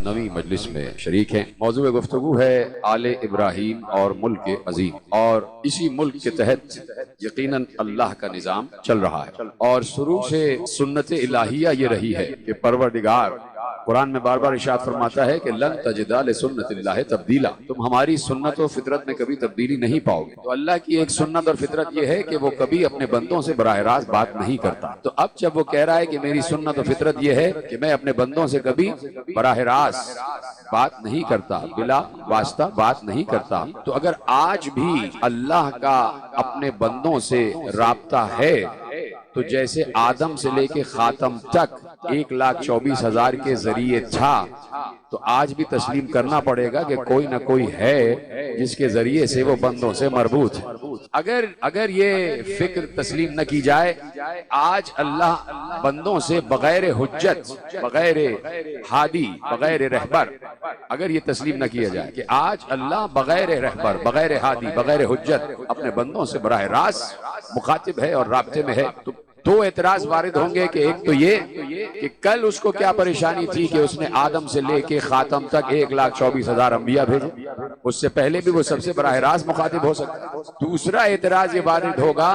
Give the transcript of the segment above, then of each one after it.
نویں مجلس میں شریک ہیں۔ موضوع گفتگو ہے آل ابراہیم اور ملک عظیم، اور اسی ملک کے تحت یقیناً اللہ کا نظام چل رہا ہے، اور شروع سے سنت الہیہ یہ رہی ہے کہ پروردگار قرآن میں بار بار ارشاد فرماتا ہے کہ لن تجد لسنت اللہ تبدیلا، تم ہماری سنت و فطرت میں کبھی تبدیلی نہیں پاؤ گے۔ تو اللہ کی ایک سنت اور فطرت یہ ہے کہ وہ کبھی اپنے بندوں سے براہ راست بات نہیں کرتا۔ تو اب جب وہ کہہ رہا ہے کہ میری سنت و فطرت یہ ہے کہ میں اپنے بندوں سے کبھی براہ راست بات نہیں کرتا، بلا واسطہ بات نہیں کرتا، تو اگر آج بھی اللہ کا اپنے بندوں سے رابطہ ہے تو جیسے آدم سے لے کے خاتم تک 1,24,000 کے ذریعے تھا، تو آج بھی تسلیم کرنا پڑے گا کہ کوئی نہ کوئی ہے جس کے ذریعے سے وہ بندوں سے مربوط ہے۔ اگر یہ فکر تسلیم نہ کی جائے، آج اللہ بندوں سے بغیر حجت، بغیر ہادی، بغیر رہبر، اگر یہ تسلیم نہ کیا جائے کہ آج اللہ بغیر رہبر، بغیر ہادی، بغیر حجت اپنے بندوں سے براہ راست مخاطب ہے اور رابطے میں ہے، تو دو اعتراض وارد ہوں گے کہ ایک تو یہ کہ کل اس کو کیا پریشانی تھی کہ اس نے آدم سے لے کے خاتم تک 1,24,000 انبیاء بھیجے، اس سے پہلے بھی وہ سب سے براہ راست مخاطب ہو سکتا ہے۔ دوسرا اعتراض یہ وارد ہوگا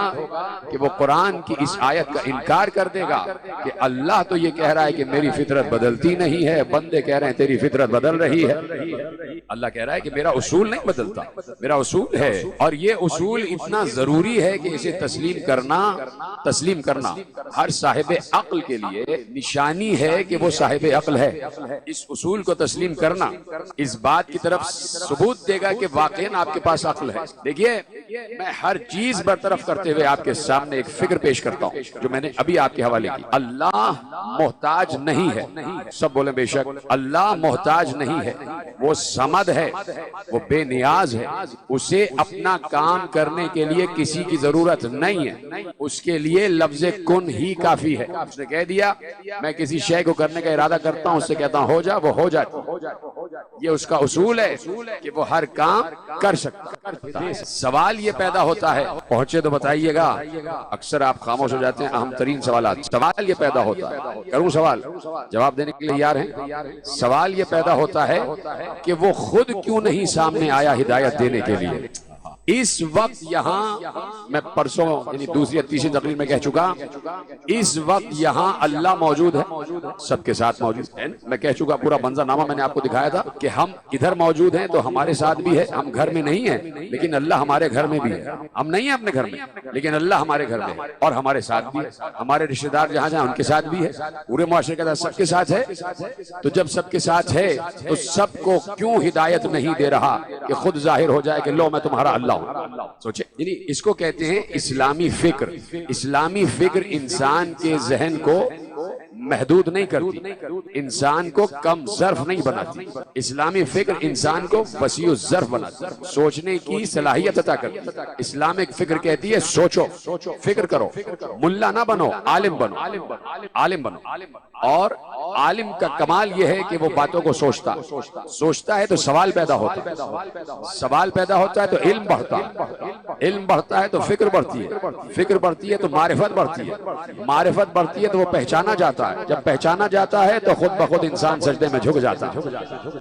کہ وہ قرآن کی اس آیت کا انکار کر دے گا کہ اللہ تو یہ کہہ رہا ہے کہ میری فطرت بدلتی نہیں ہے، بندے کہہ رہے ہیں تیری فطرت بدل رہی ہے۔ اللہ کہہ رہا ہے کہ میرا اصول نہیں بدلتا، میرا اصول ہے، اور یہ اصول اتنا ضروری ہے کہ اسے تسلیم کرنا ہر صاحب عقل کے لیے نشانی ہے کہ وہ صاحب عقل ہے۔ اس اصول کو تسلیم کرنا اس بات کی طرف ثبوت دے گا کہ واقعاً آپ کے پاس عقل ہے۔ دیکھیے، میں ہر چیز برطرف کرتے ہوئے آپ کے سامنے ایک فکر پیش کرتا ہوں جو میں نے ابھی آپ کے حوالے کی۔ اللہ محتاج نہیں ہے، سب بولیں بے شک اللہ محتاج نہیں ہے، وہ صمد ہے، وہ بے نیاز ہے، اسے اپنا کام کرنے کے لیے کسی کی ضرورت نہیں ہے، اس کے لیے لفظ کن ہی کافی ہے۔ اس نے کہہ دیا میں کسی شے کو کرنے کا ارادہ کرتا ہوں، اس سے کہتا ہوں ہو جا، وہ ہو جاتا۔ یہ اس کا اصول ہے کہ وہ ہر کام کر سکتا ہے۔ سوال یہ پیدا ہوتا ہے، پہنچے تو بتائیے گا، اکثر آپ خاموش ہو جاتے ہیں اہم ترین سوالات۔ سوال یہ پیدا ہوتا ہے، کروں سوال، جواب دینے کے لیے تیار ہیں؟ سوال یہ پیدا ہوتا ہے کہ وہ خود کیوں نہیں سامنے آیا ہدایت دینے کے لیے؟ اس وقت یہاں میں پرسوں یعنی دوسری یا تیسری تقریر میں کہہ چکا، اس وقت یہاں اللہ موجود ہے، سب کے ساتھ موجود ہے۔ میں کہہ چکا، پورا منظر نامہ میں نے آپ کو دکھایا تھا کہ ہم ادھر موجود ہیں تو ہمارے ساتھ بھی ہے، ہم گھر میں نہیں ہیں لیکن اللہ ہمارے گھر میں بھی ہے، ہم نہیں ہیں اپنے گھر میں لیکن اللہ ہمارے گھر میں ہے اور ہمارے ساتھ بھی ہے، ہمارے رشتہ دار جہاں جہاں ان کے ساتھ بھی ہے، پورے معاشرے کے ساتھ سب کے ساتھ ہے۔ تو جب سب کے ساتھ ہے تو سب کو کیوں ہدایت نہیں دے رہا کہ خود ظاہر ہو جائے کہ لو میں تمہارا اللہ ہوں؟ سوچے، یعنی اس کو کہتے ہیں اسلامی فکر۔ اسلامی فکر انسان کے ذہن کو محدود نہیں کرتی، انسان کو کم ظرف نہیں بناتی، اسلامی فکر انسان کو وسیع الظرف بناتی، سوچنے کی صلاحیت عطا کرتی۔ اسلامک فکر کہتی ہے سوچو، فکر کرو، ملا نہ بنو، عالم بنو، عالم بنو۔ اور عالم کا کمال یہ ہے کہ وہ باتوں کو سوچتا ہے تو سوال پیدا ہوتا ہے، سوال پیدا ہوتا ہے تو علم بڑھتا ہے، علم بڑھتا ہے تو فکر بڑھتی ہے، فکر بڑھتی ہے تو معرفت بڑھتی ہے، معرفت بڑھتی ہے تو وہ پہچانا جاتا ہے، جب پہچانا جاتا ہے تو خود بخود انسان سجدے میں جھک جاتا ہے۔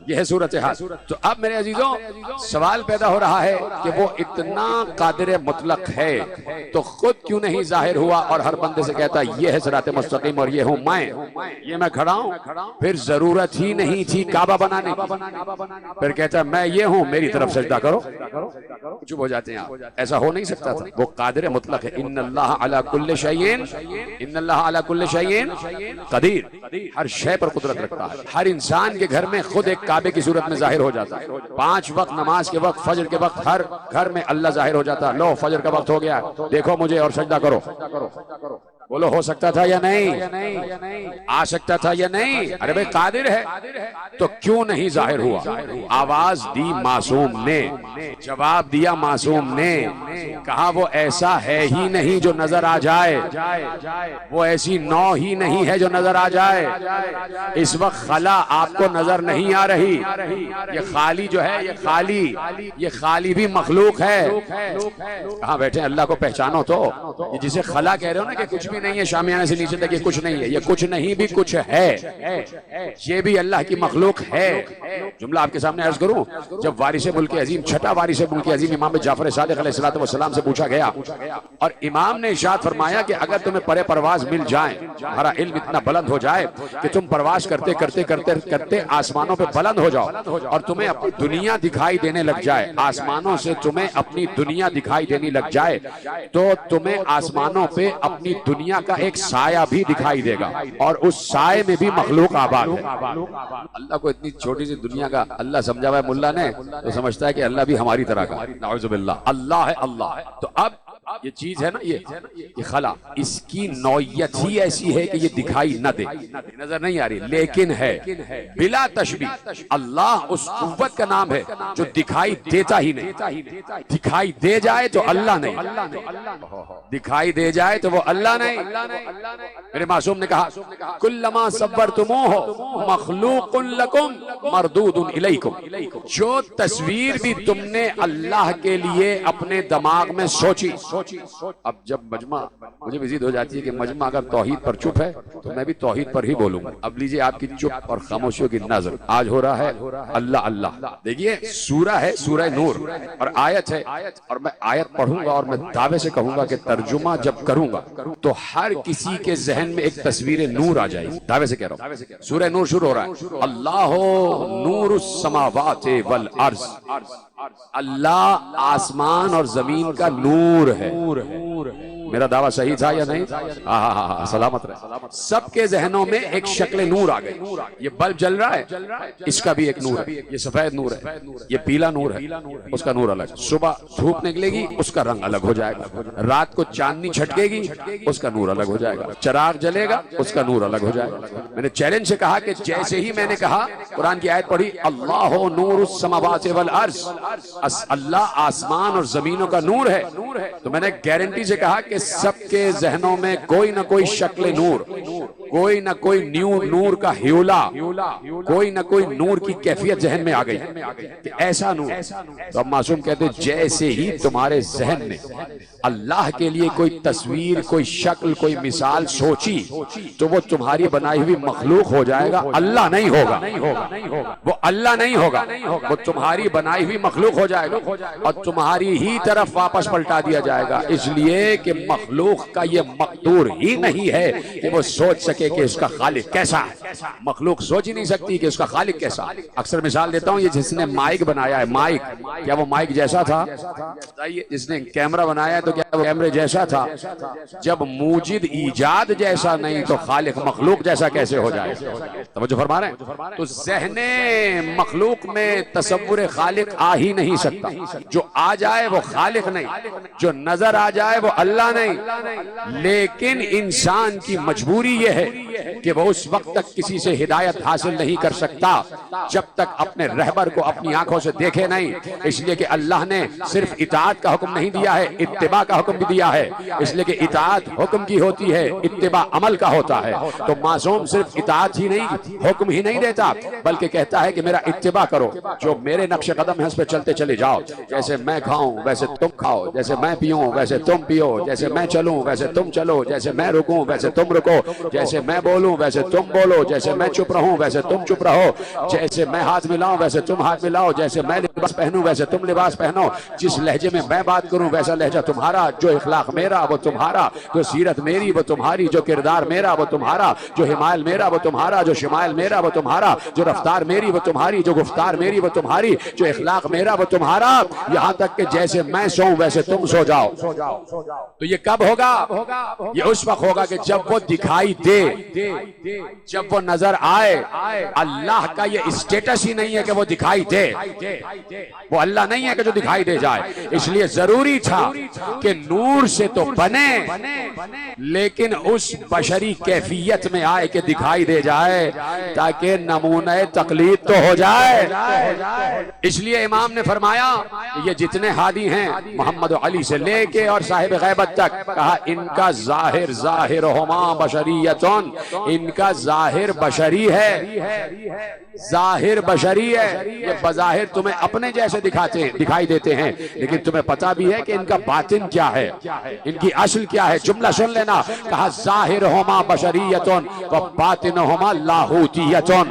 یہ ہے صورتحال۔ تو اب میرے عزیزوں، سوال پیدا ہو رہا ہے کہ وہ اتنا قادر مطلق ہے تو خود کیوں نہیں ظاہر ہوا اور ہر بندے سے کہتا یہ ہے صراط مستقیم اور یہ ہوں میں، یہ میں کھڑا ہوں، پھر ضرورت ہی نہیں تھی کعبہ بنانے کی، پھر کہتا میں یہ ہوں میری طرف سجدہ کرو، چپ ہو جاتے ہیں آپ۔ ایسا ہو نہیں سکتا تھا، وہ قادر مطلق ہے۔ ان اللہ علی کل شیء، ان اللہ علی کل شیء قدیر، ہر شے پر قدرت رکھتا ہے۔ ہر انسان کے گھر میں خود ایک کعبے کی صورت میں ظاہر ہو جاتا ہے، 5 وقت نماز کے وقت، فجر کے وقت ہر گھر میں اللہ ظاہر ہو جاتا ہے، لو فجر کا وقت ہو گیا، دیکھو مجھے اور سجدہ کرو۔ بولو ہو سکتا تھا یا نہیں؟ آ سکتا تھا یا نہیں؟ ارے بھائی قادر ہے تو کیوں نہیں ظاہر ہوا؟ آواز دی معصوم نے، جواب دیا معصوم نے، کہا وہ ایسا ہے ہی نہیں جو نظر آ جائے، وہ ایسی نوع ہی نہیں ہے جو نظر آ جائے۔ اس وقت خلا آپ کو نظر نہیں آ رہی، یہ خالی جو ہے یہ خالی بھی مخلوق ہے۔ کہاں بیٹھے اللہ کو پہچانو تو، یہ جسے خلا کہہ رہے ہو نا کہ کچھ بھی یہ نہیں ہے شامیانے سے نیچے تک یہ کچھ نہیں ہے، یہ کچھ نہیں بھی کچھ ہے، یہ بھی اللہ کی مخلوق ہے۔ جملہ آپ کے سامنے عرض کروں، جب وارث ملک عظیم چھٹا وارث ملک عظیم امام جعفر صادق علیہ السلام سے پوچھا گیا اور امام نے ارشاد فرمایا کہ اگر تمہیں پرے پرواز مل جائیں، تمہارا علم اتنا بلند ہو جائے کہ تم پرواز کرتے کرتے کرتے کرتے آسمانوں پہ بلند ہو جاؤ اور تمہیں اپنی دنیا دکھائی دینے لگ جائے، آسمانوں سے تمہیں اپنی دنیا دکھائی دینے لگ جائے تو تمہیں آسمانوں پہ اپنی دنیا کا ایک سایہ بھی دکھائی دے گا اور اس سائے میں بھی مخلوق آباد ہے۔ اللہ کو اتنی چھوٹی سی دنیا کا اللہ سمجھا ہوا ہے ملا نے تو سمجھتا ہے کہ اللہ بھی ہماری طرح کا، نعوذ باللہ، اللہ ہے اللہ ہے۔ تو اب یہ چیز ہے نا، یہ خلا، اس کی نوعیت ہی ایسی ہے کہ یہ دکھائی نہ دے، نظر نہیں آ رہی لیکن ہے بلا تشبیہ۔ اللہ اس قوت کا نام ہے جو دکھائی دیتا ہی نہیں، دکھائی دے جائے تو اللہ نہیں، دکھائی دے جائے تو وہ اللہ نہیں۔ میرے معصوم نے کہا کلما صورتموہ مخلوق لکم مردود الیکم، جو تصویر بھی تم نے اللہ کے لیے اپنے دماغ میں سوچی۔ اب جب مجمع، مجھے مزید ہو جاتی ہے کہ مجمع اگر توحید پر چپ ہے تو میں بھی توحید پر ہی بولوں گا۔ اب لیجئے آپ کی چپ اور خاموشیوں کی نظر، آج ہو رہا ہے اللہ اللہ۔ دیکھیے سورہ ہے سورہ نور اور آیت ہے، اور میں آیت پڑھوں گا اور میں دعوے سے کہوں گا کہ ترجمہ جب کروں گا تو ہر کسی کے ذہن میں ایک تصویر نور آ جائے گی، دعوے سے کہہ رہا ہوں۔ سورہ نور شروع ہو رہا ہے، اللہ نور السماوات والارض، اللہ آسمان اور زمین کا نور ہے۔ میرا دعویٰ صحیح تھا یا نہیں؟ ہاں سلامت رہے۔ سب کے ذہنوں میں ایک شکل نور آ گئی، یہ بلب جل رہا ہے اس کا بھی ایک نور ہے، یہ سفید نور ہے، یہ پیلا نور ہے، اس کا نور الگ۔ صبح دھوپ نکلے گی اس کا رنگ الگ ہو جائے گا، رات کو چاندنی چھٹکے گی اس کا نور الگ ہو جائے گا، چراغ جلے گا اس کا نور الگ ہو جائے گا۔ میں نے چیلنج سے کہا کہ جیسے ہی میں نے کہا قرآن کی آیت پڑھی اللہ نور السماوات والارض، اللہ آسمان اور زمینوں کا نور ہے، تو میں نے گارنٹی سے کہا کہ سب کے ذہنوں میں کوئی نہ کوئی شکل نور، کوئی نہ کوئی نور کا ہیولا، کوئی نہ کوئی نور کی کیفیت ذہن میں آ گئی کہ ایسا نور۔ تو اب معصوم کہتے جیسے ہی تمہارے ذہن میں اللہ کے لیے کوئی تصویر، کوئی شکل، کوئی مثال سوچی تو وہ تمہاری بنائی ہوئی مخلوق ہو جائے گا، اللہ نہیں ہوگا، وہ اللہ نہیں ہوگا، وہ تمہاری بنائی ہوئی مخلوق ہو جائے گا اور تمہاری ہی طرف واپس پلٹا دیا جائے گا، اس لیے کہ مخلوق کا یہ مقدور ہی نہیں ہے کہ وہ سوچ سکے کہ اس کا خالق کیسا ہے۔ مخلوق سوچ ہی نہیں سکتی کہ اس کا خالق کیسا۔ اکثر مثال دیتا ہوں، یہ جس نے مائک بنایا ہے، مائک کیا وہ مائک جیسا تھا؟ جس نے کیمرہ بنایا ہے تو کیا وہ کیمرے جیسا تھا؟ جب موجد ایجاد جیسا نہیں تو خالق مخلوق جیسا کیسے ہو جائے؟ توجہ فرما رہے ہیں؟ تو ذہن مخلوق میں تصور خالق آ ہی نہیں سکتا، جو آ جائے وہ خالق نہیں، جو نظر آ جائے وہ اللہ نہیں۔ لیکن انسان کی مجبوری یہ ہے کہ وہ اس وقت تک کسی سے ہدایت حاصل نہیں کر سکتا جب تک اپنے رہبر کو اپنی آنکھوں سے دیکھے نہیں، اس لیے کہ اللہ نے صرف اطاعت کا حکم نہیں دیا ہے، اتباع کا حکم بھی دیا ہے، اس لیے کہ اطاعت حکم کی ہوتی ہے، اتباع عمل کا ہوتا ہے۔ تو معصوم صرف اطاعت ہی نہیں، حکم ہی نہیں دیتا بلکہ کہتا ہے کہ میرا اتباع کرو، جو میرے نقش قدم ہے اس پہ چلتے چلے جاؤ، جیسے میں کھاؤں ویسے تم کھاؤ، جیسے میں پیوں ویسے تم پیو، جیسے میں چلوں ویسے تم چلو، جیسے میں رکوں ویسے تم رکو، جیسے میں بولوں ویسے تم بولو، جیسے میں چپ رہوں ویسے تم چپ رہو، جیسے میں ہاتھ ملاؤں ویسے تم ہاتھ ملاؤ، جیسے میں لباس پہنوں ویسے تم لباس پہنو، جس لہجے میں بات کروں ویسا لہجہ تمہارا، جو اخلاق میرا وہ تمہارا، جو سیرت میری وہ تمہاری، جو کردار میرا وہ تمہارا، جو حمایل میرا وہ تمہارا، جو شمائل میرا وہ تمہارا، جو رفتار میری وہ تمہاری، جو گفتار میری وہ تمہاری، جو اخلاق میرا وہ تمہارا، یہاں تک کہ جیسے میں سوؤں ویسے تم سو جاؤ۔ تو یہ کب ہوگا؟ یہ اس وقت ہوگا کہ جب وہ دکھائی دے، جب وہ نظر آئے۔ اللہ کا یہ اسٹیٹس ہی نہیں ہے کہ وہ دکھائی دے، وہ اللہ نہیں ہے کہ جو دکھائی دے جائے، اس لیے ضروری تھا کہ نور سے تو بنے لیکن اس بشری کیفیت میں آئے کہ دکھائی دے جائے تاکہ نمونہ تقلید تو ہو جائے۔ اس لیے امام نے فرمایا یہ جتنے ہادی ہیں محمد علی سے لے کے اور صاحب غیبت تک، کہا ان کا ظاہر ظاہرہما بشریتن، ان کا ظاہر بشری ہے، ظاہر بشری ہے، یہ بظاہر تمہیں اپنے جیسے دکھائی دیتے ہیں، لیکن تمہیں پتا بھی ہے کہ ان کا باطن کیا ہے، ان کی اصل کیا ہے۔ جملہ سن لینا، کہا ظاہرہما بشریتون و باطنہما لاہوتیتون۔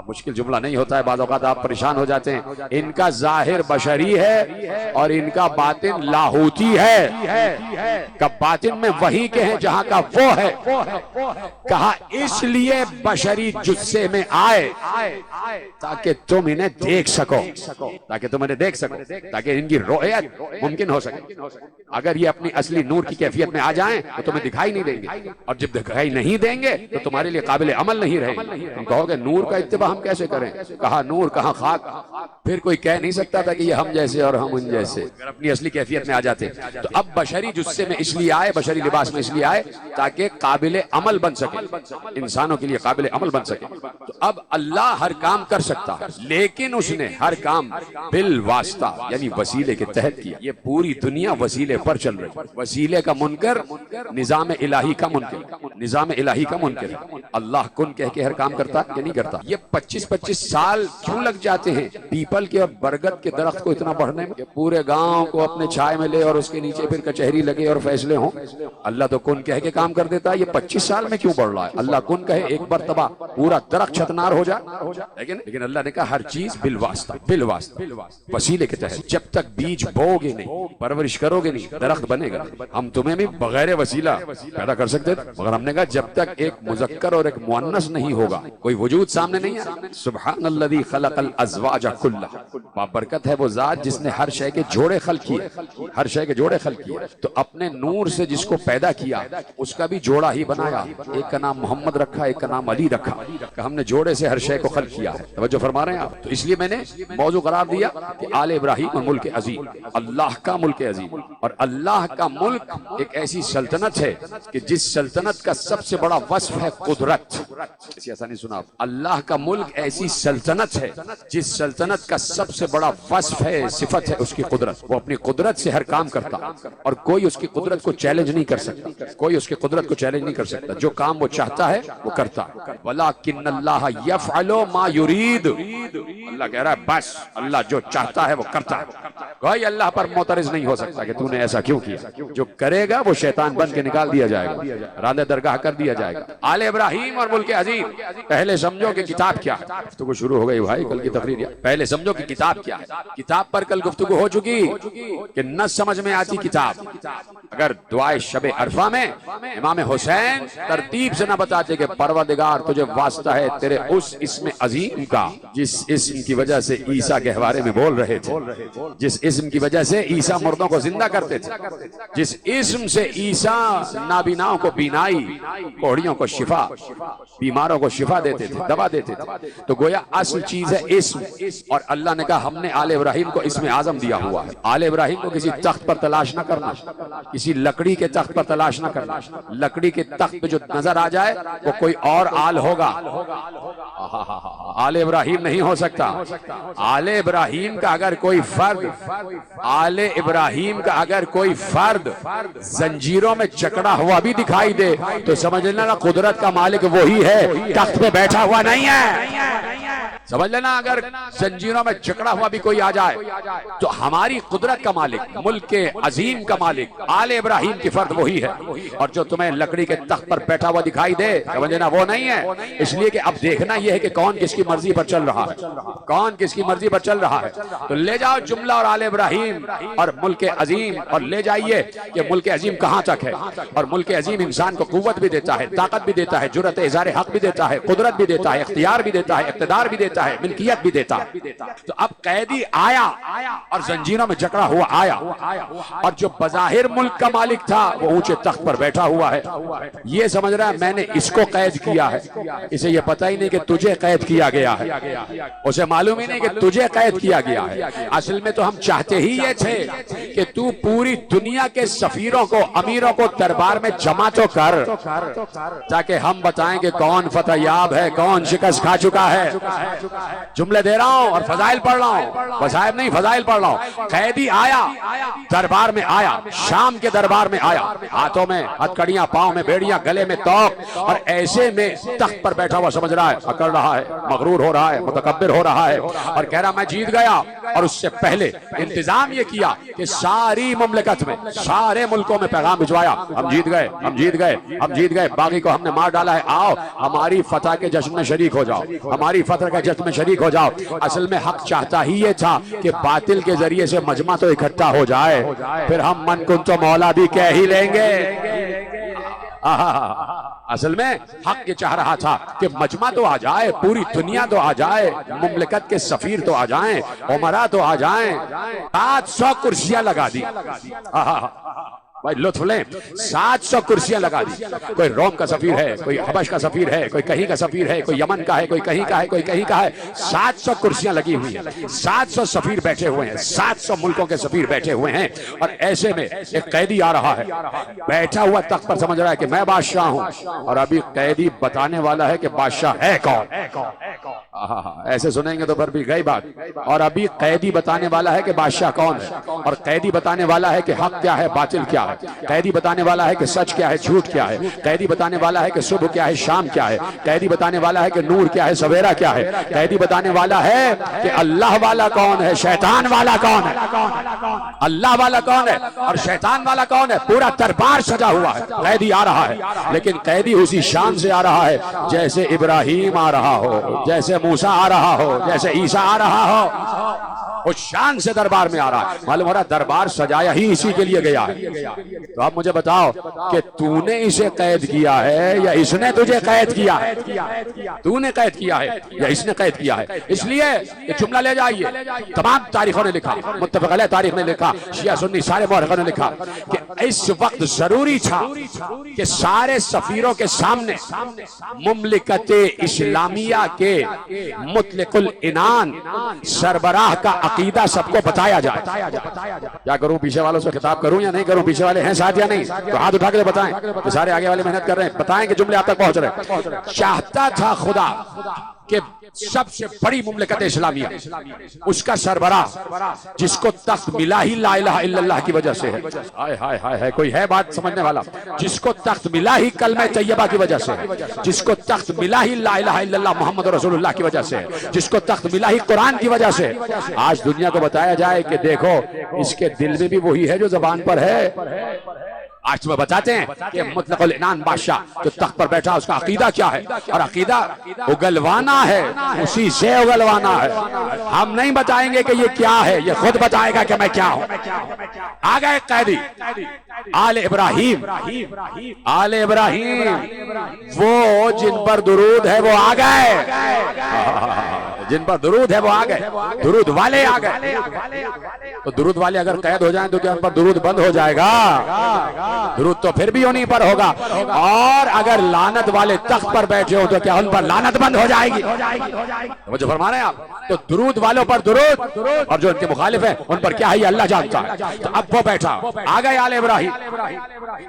مشکل جملہ نہیں ہوتا ہے، بعض اوقات آپ پریشان ہو جاتے ہیں۔ ان کا ظاہر بشری ہے اور ان کا باطن لاہوتی ہے، کہ باطن میں وہی کے ہیں جہاں کا وہ ہے۔ کہا اس لیے بشری جثے میں آئے تاکہ تم انہیں دیکھ سکو، تاکہ ان کی رؤیت ممکن ہو سکے۔ اگر یہ اپنی اصلی نور کی کیفیت میں آ جائیں تو تمہیں دکھائی نہیں دیں گے، اور جب دکھائی نہیں دیں گے تو تمہارے لیے قابل عمل نہیں رہے گی۔ تم کہو گے نور کا اتباع ہم کیسے کریں؟ کہا نور کہاں خاک۔ پھر کوئی کہہ نہیں سکتا تھا کہ یہ ہم جیسے اور ہم ان جیسے، اگر اپنی اصلی کیفیت میں آ جاتے۔ تو اب بشری جثے میں اس لیے آئے، بشری لباس میں اس لیے آئے تاکہ قابل عمل بن سکے، انسانوں کے لیے قابل عمل بن سکے۔ تو اب اللہ ہر کام کر سکتا ہے، لیکن اس نے ہر کام بالواسطہ یعنی وسیلے کے تحت کیا۔ یہ پوری دنیا وسیلے پر چل رہی ہے۔ وسیلے کا منکر نظام الہی کا منکر، نظام الہی کا منکر ہے۔ اللہ کن کہہ کے ہر کام کرتا ہے کہ نہیں کرتا؟ یہ 25 سال کیوں لگ جاتے ہیں پیپل کے اور برگد کے درخت کو اتنا بڑھنے میں کہ پورے گاؤں کو اپنے چھائے میں لے اور اس کے نیچے پھر کچہری لگے اور فیصلے ہوں؟ اللہ تو کن کہہ کے کام کر دیتا ہے، یہ 25 سال میں کیوں بڑھ رہا ہے؟ اللہ کن کہے ایک مرتبہ پورا درخت چھتنار ہو جائے، لیکن اللہ نے کہا ہر چیز بالواسطہ، بالواسطہ وسیلے کے تحت۔ جب تک بیج بو گے نہیں، پرورش کرو گے نہیں، درخت بنے گا۔ ہم تمہیں بھی بغیر وسیلہ پیدا کر سکتے تھے، مگر ہم نے کہا جب تک ایک مذکر اور ایک مؤنث نہیں ہوگا، کوئی وجود سامنے نہیں ہے۔ سبحان الذی خلق الازواج کلھا، بابرکت ہے وہ ذات جس نے ہر شے کے جوڑے خلق کیے، ہر شے کے جوڑے خلق کیے۔ تو اپنے نور سے جس کو پیدا کیا اس کا بھی جوڑا ہی بنایا، ایک کا نام محمد رکھا، ایک کا نام علی رکھا، کہ ہم نے جوڑے سے ہر شے کو خلق کیا ہے۔ توجہ فرما رہے ہیں آپ؟ تو اس لیے میں نے موضوع قرار دیا کہ آل ابراہیم اور ملک عظیم، اللہ کا ملک عظیم۔ اور اللہ کا ملک ایک ایسی سلطنت ہے کہ جس سلطنت کا سب سے بڑا وصف ہے قدرت۔ اسی ایسا نہیں سنا؟ اللہ کا ملک ایسی سلطنت ہے جس سلطنت کا سب سے بڑا وصف ہے، صفت ہے اس کی قدرت۔ وہ اپنی قدرت سے ہر کام کرتا اور کوئی اس کی قدرت کو چیلنج نہیں کر سکتا، کوئی اس کی قدرت کو چیلنج نہیں کر سکتا۔ جو کام وہ چاہتا ہے وہ کرتا ہے۔ وَلَٰكِنَّ اللَّهَ يَفْعَلُ مَا يُرِيدُ، اللہ کہہ رہا ہے بس اللہ جو چاہتا ہے وہ کرتا ہے۔ کوئی اللہ پر معترض نہیں ہو سکتا کہ تو نے ایسا کیوں کیا۔ جو کرے گا وہ شیطان بن کے نکال دیا جائے گا، راندہ درگاہ کر دیا جائے گا۔ آل ابراہیم اور ملک عظیم، پہلے سمجھو کہ کتاب کیا ہے۔ گفتگو شروع ہو گئی بھائی، کل کی تقریر۔ پہلے سمجھو کہ کتاب کیا ہے۔ کتاب پر کل گفتگو ہو چکی کہ نہ سمجھ میں آتی کتاب اگر دعائے شب عرفہ میں امام حسین ترتیب سے نہ بتاتے کہ پروردگار تجھے واسطہ ہے تیرے اس اسم عظیم کا جس اسم کی وجہ سے عیسیٰ کے حوالے میں بول رہے تھے، جس اسم کی وجہ سے عیسیٰ مردوں کو زندہ کرتے تھے، جس اسم سے عیسیٰ نابیناؤں کو بینائی، کوڑیوں کو شفا، بیماروں کو شفا دیتے تھے، دوا دیتے تھے۔ تو گویا اصل چیز ہے اسم، اور اللہ نے کہا ہم نے آل ابراہیم کو اسم اعظم دیا ہوا ہے۔ آل ابراہیم کو کسی تخت پر تلاش نہ کرنا، کسی لکڑی کے تخت پر تلاش نہ کرنا۔ لکڑی کے تخت پہ جو نظر آ جائے وہ کوئی اور آل ہوگا، آل ابراہیم نہیں ہو سکتا۔ آل ابراہیم کا اگر کوئی فرد، آل ابراہیم کا اگر کوئی فرد زنجیروں میں جکڑا ہوا بھی دکھائی دے تو سمجھ لینا قدرت کا مالک وہی ہے، تخت پہ بیٹھا ہوا نہیں ہے۔ سمجھ لینا اگر زنجیروں میں جکڑا ہوا بھی کوئی آ جائے تو ہماری قدرت کا مالک، ملک عظیم کا مالک آل ابراہیم کی فرد وہی ہے۔ اور جو تمہیں لکڑی کے تخت پر بیٹھا ہوا دکھائی دے سمجھ لینا وہ نہیں ہے۔ اس لیے کہ اب دیکھنا یہ ہے کہ کون کس کی مرضی پر چل رہا ہے، کون کس کی مرضی پر چل رہا ہے۔ تو لے جاؤ جملہ اور آل ابراہیم اور ملک عظیم، اور لے جائیے کہ ملک عظیم کہاں تک ہے۔ اور ملک عظیم انسان کو قوت بھی دیتا ہے، طاقت بھی دیتا ہے، جرأت اظہار حق بھی دیتا ہے، قدرت بھی دیتا ہے، اختیار بھی دیتا ہے، اقتدار بھی دیتا ہے، ملکیت بھی دیتا ہے۔ تو اب قیدی آیا اور زنجیروں میں جکڑا ہوا آیا، اور جو بظاہر ملک کا مالک تھا وہ اونچے تخت پر بیٹھا ہوا ہے۔ یہ سمجھ رہا ہے میں نے اس کو قید کیا ہے، اسے یہ پتہ ہی نہیں کہ تجھے قید کیا گیا ہے، اسے معلوم ہی نہیں کہ تجھے قید کیا گیا ہے۔ اصل میں تو ہم چاہتے ہی یہ تھے کہ تو پوری دنیا کے سفیروں کو، امیروں کو دربار میں جمع تو کر، تاکہ ہم بتائیں کہ کون فتح یاب ہے، کون شکست کھا چکا ہے۔ جملے دے رہا ہوں اور فضائل پڑھ رہا ہوں، وظائف نہیں فضائل پڑھ رہا ہوں۔ قیدی آیا، دربار میں آیا، شام کے دربار میں آیا، ہاتھوں میں ہتھکڑیاں، پاؤں میں بیڑیاں، گلے میں توق، اور ایسے میں تخت پر بیٹھا ہوا سمجھ رہا ہے، اکڑ رہا ہے، مغرور ہو رہا ہے، متکبر ہو رہا ہے، اور کہہ رہا میں جیت گیا۔ اور اس سے پہلے انتظام یہ کیا کہ ساری مملکت میں، سارے ملکوں میں پیغام بھجوایا، ہم جیت گئے، ہم جیت گئے، ہم جیت گئے، باغی کو ہم نے مار ڈالا ہے، آؤ ہماری فتح کے جشن میں شریک ہو جاؤ، ہماری فتح کے جشن میں شریک ہو جاؤ۔ اصل میں حق چاہتا ہی یہ تھا کہ باطل کے ذریعے سے مجمع تو اکٹھا ہو جائے، پھر ہم من کن تو مولا بھی کہہ ہی لیں گے۔ اصل میں حق یہ چاہ رہا تھا کہ مجمع تو آ جائے، پوری دنیا تو آ جائے، مملکت کے سفیر تو آ جائیں، عمرا تو آ جائیں۔ 700 کرسیاں لگا دی، بھائی لطف لیں، 700 کرسیاں لگا دی۔ کوئی روم کا سفیر ہے، کوئی حبش کا سفیر ہے، کوئی کہیں کا سفیر ہے، کوئی یمن کا ہے، کوئی کہیں کا ہے، کوئی کہیں کا ہے۔ 700 کرسیاں لگی ہوئی ہیں، 700 سفیر بیٹھے ہوئے ہیں، 700 ملکوں کے سفیر بیٹھے ہوئے ہیں، اور ایسے میں ایک قیدی آ رہا ہے، بیٹھا ہوا تخت پر، سمجھ رہا ہے کہ میں بادشاہ ہوں، اور ابھی قیدی بتانے والا ہے کہ بادشاہ ہے کون۔ ایسے سنیں گے تو پھر بھی گئی بات۔ اور ابھی قیدی بتانے والا ہے کہ بادشاہ کون ہے، اور قیدی بتانے والا ہے کہ حق کیا ہے، باطل کیا ہے، قیدی بتانے والا ہے کہ سچ کیا ہے، جھوٹ کیا ہے، قیدی بتانے والا ہے کہ صبح کیا ہے، شام کیا ہے، قیدی بتانے والا ہے کہ نور کیا ہے، سویرا کیا ہے، قیدی بتانے والا ہے کہ اللہ والا کون ہے، شیطان والا کون ہے، اللہ والا کون ہے اور شیطان والا کون ہے۔ پورا دربار سجا ہوا ہے، قیدی آ رہا ہے، لیکن قیدی اسی شان سے آ رہا ہے جیسے ابراہیم آ رہا ہو، جیسے موسیٰ آ رہا ہو، جیسے عیسیٰ آ رہا ہو، اس شان سے دربار میں آ رہا ہے۔ معلوم ہو رہا دربار سجایا ہی اسی کے لیے گیا ہے۔ تو اب مجھے بتاؤ کہ تو نے اسے قید کیا ہے یا اس نے تجھے قید کیا ہے؟ تو نے قید کیا ہے یا اس نے قید کیا ہے؟ اس لیے یہ جملہ لے جائیے، تمام تاریخوں نے لکھا، متفق علیہ تاریخ نے لکھا، شیعہ سنی سارے مورخوں نے لکھا کہ اس وقت ضروری تھا کہ سارے سفیروں کے سامنے مملکت اسلامیہ کے مطلق العنان سربراہ کا عقیدہ سب کو بتایا جائے۔ کیا کروں، پیچھے والوں سے خطاب کروں یا نہیں کروں؟ پیچھے والے ہیں ساتھ یا نہیں؟ تو ہاتھ اٹھا کے بتائیں، تو سارے آگے والے محنت کر رہے ہیں، بتائیں کہ جملے آپ تک پہنچ رہے ہیں۔ چاہتا تھا خدا کہ سب سے بڑی مملکت اسلامیہ، اس کا سربراہ جس کو تخت ملا ہی لا الہ الا اللہ کی وجہ سے ہے، ہائے ہائے ہائے، کوئی ہے بات سمجھنے والا؟ جس کو تخت ملا ہی کلمہ طیبہ کی وجہ سے ہے، جس کو تخت ملا ہی لا الہ الا اللہ محمد رسول اللہ کی وجہ سے ہے، جس کو تخت ملا ہی قرآن کی وجہ سے ہے، آج دنیا کو بتایا جائے کہ دیکھو اس کے دل میں بھی وہی ہے جو زبان پر ہے۔ آج تمہیں بتاتے ہیں کہ مطلق العنان بادشاہ جو تخت پر بیٹھا اس کا عقیدہ کیا ہے، اور عقیدہ اگلوانا ہے، اسی سے اگلوانا ہے۔ ہم نہیں بتائیں گے کہ یہ کیا ہے، یہ خود بتائے گا کہ میں کیا ہوں۔ آ گئے قیدی، آل ابراہیم، آل ابراہیم، وہ جن پر درود ہے وہ آ گئے، جن پر درود ہے وہ آ گئے، درود والے آ گئے۔ تو درود والے اگر قید ہو جائیں تو کیا ان پر درود بند ہو جائے گا؟ درود تو پھر بھی انہیں پر ہوگا، اور اگر لعنت والے تخت پر بیٹھے ہو تو کیا ان پر لعنت بند ہو جائے گی؟ وہ جو فرما رہے ہیں آپ، تو درود والوں پر درود، اور جو ان کے مخالف ہیں ان پر کیا ہے یہ اللہ جانتا ہے۔ تو اب وہ بیٹھا، آ گئے آل ابراہیم،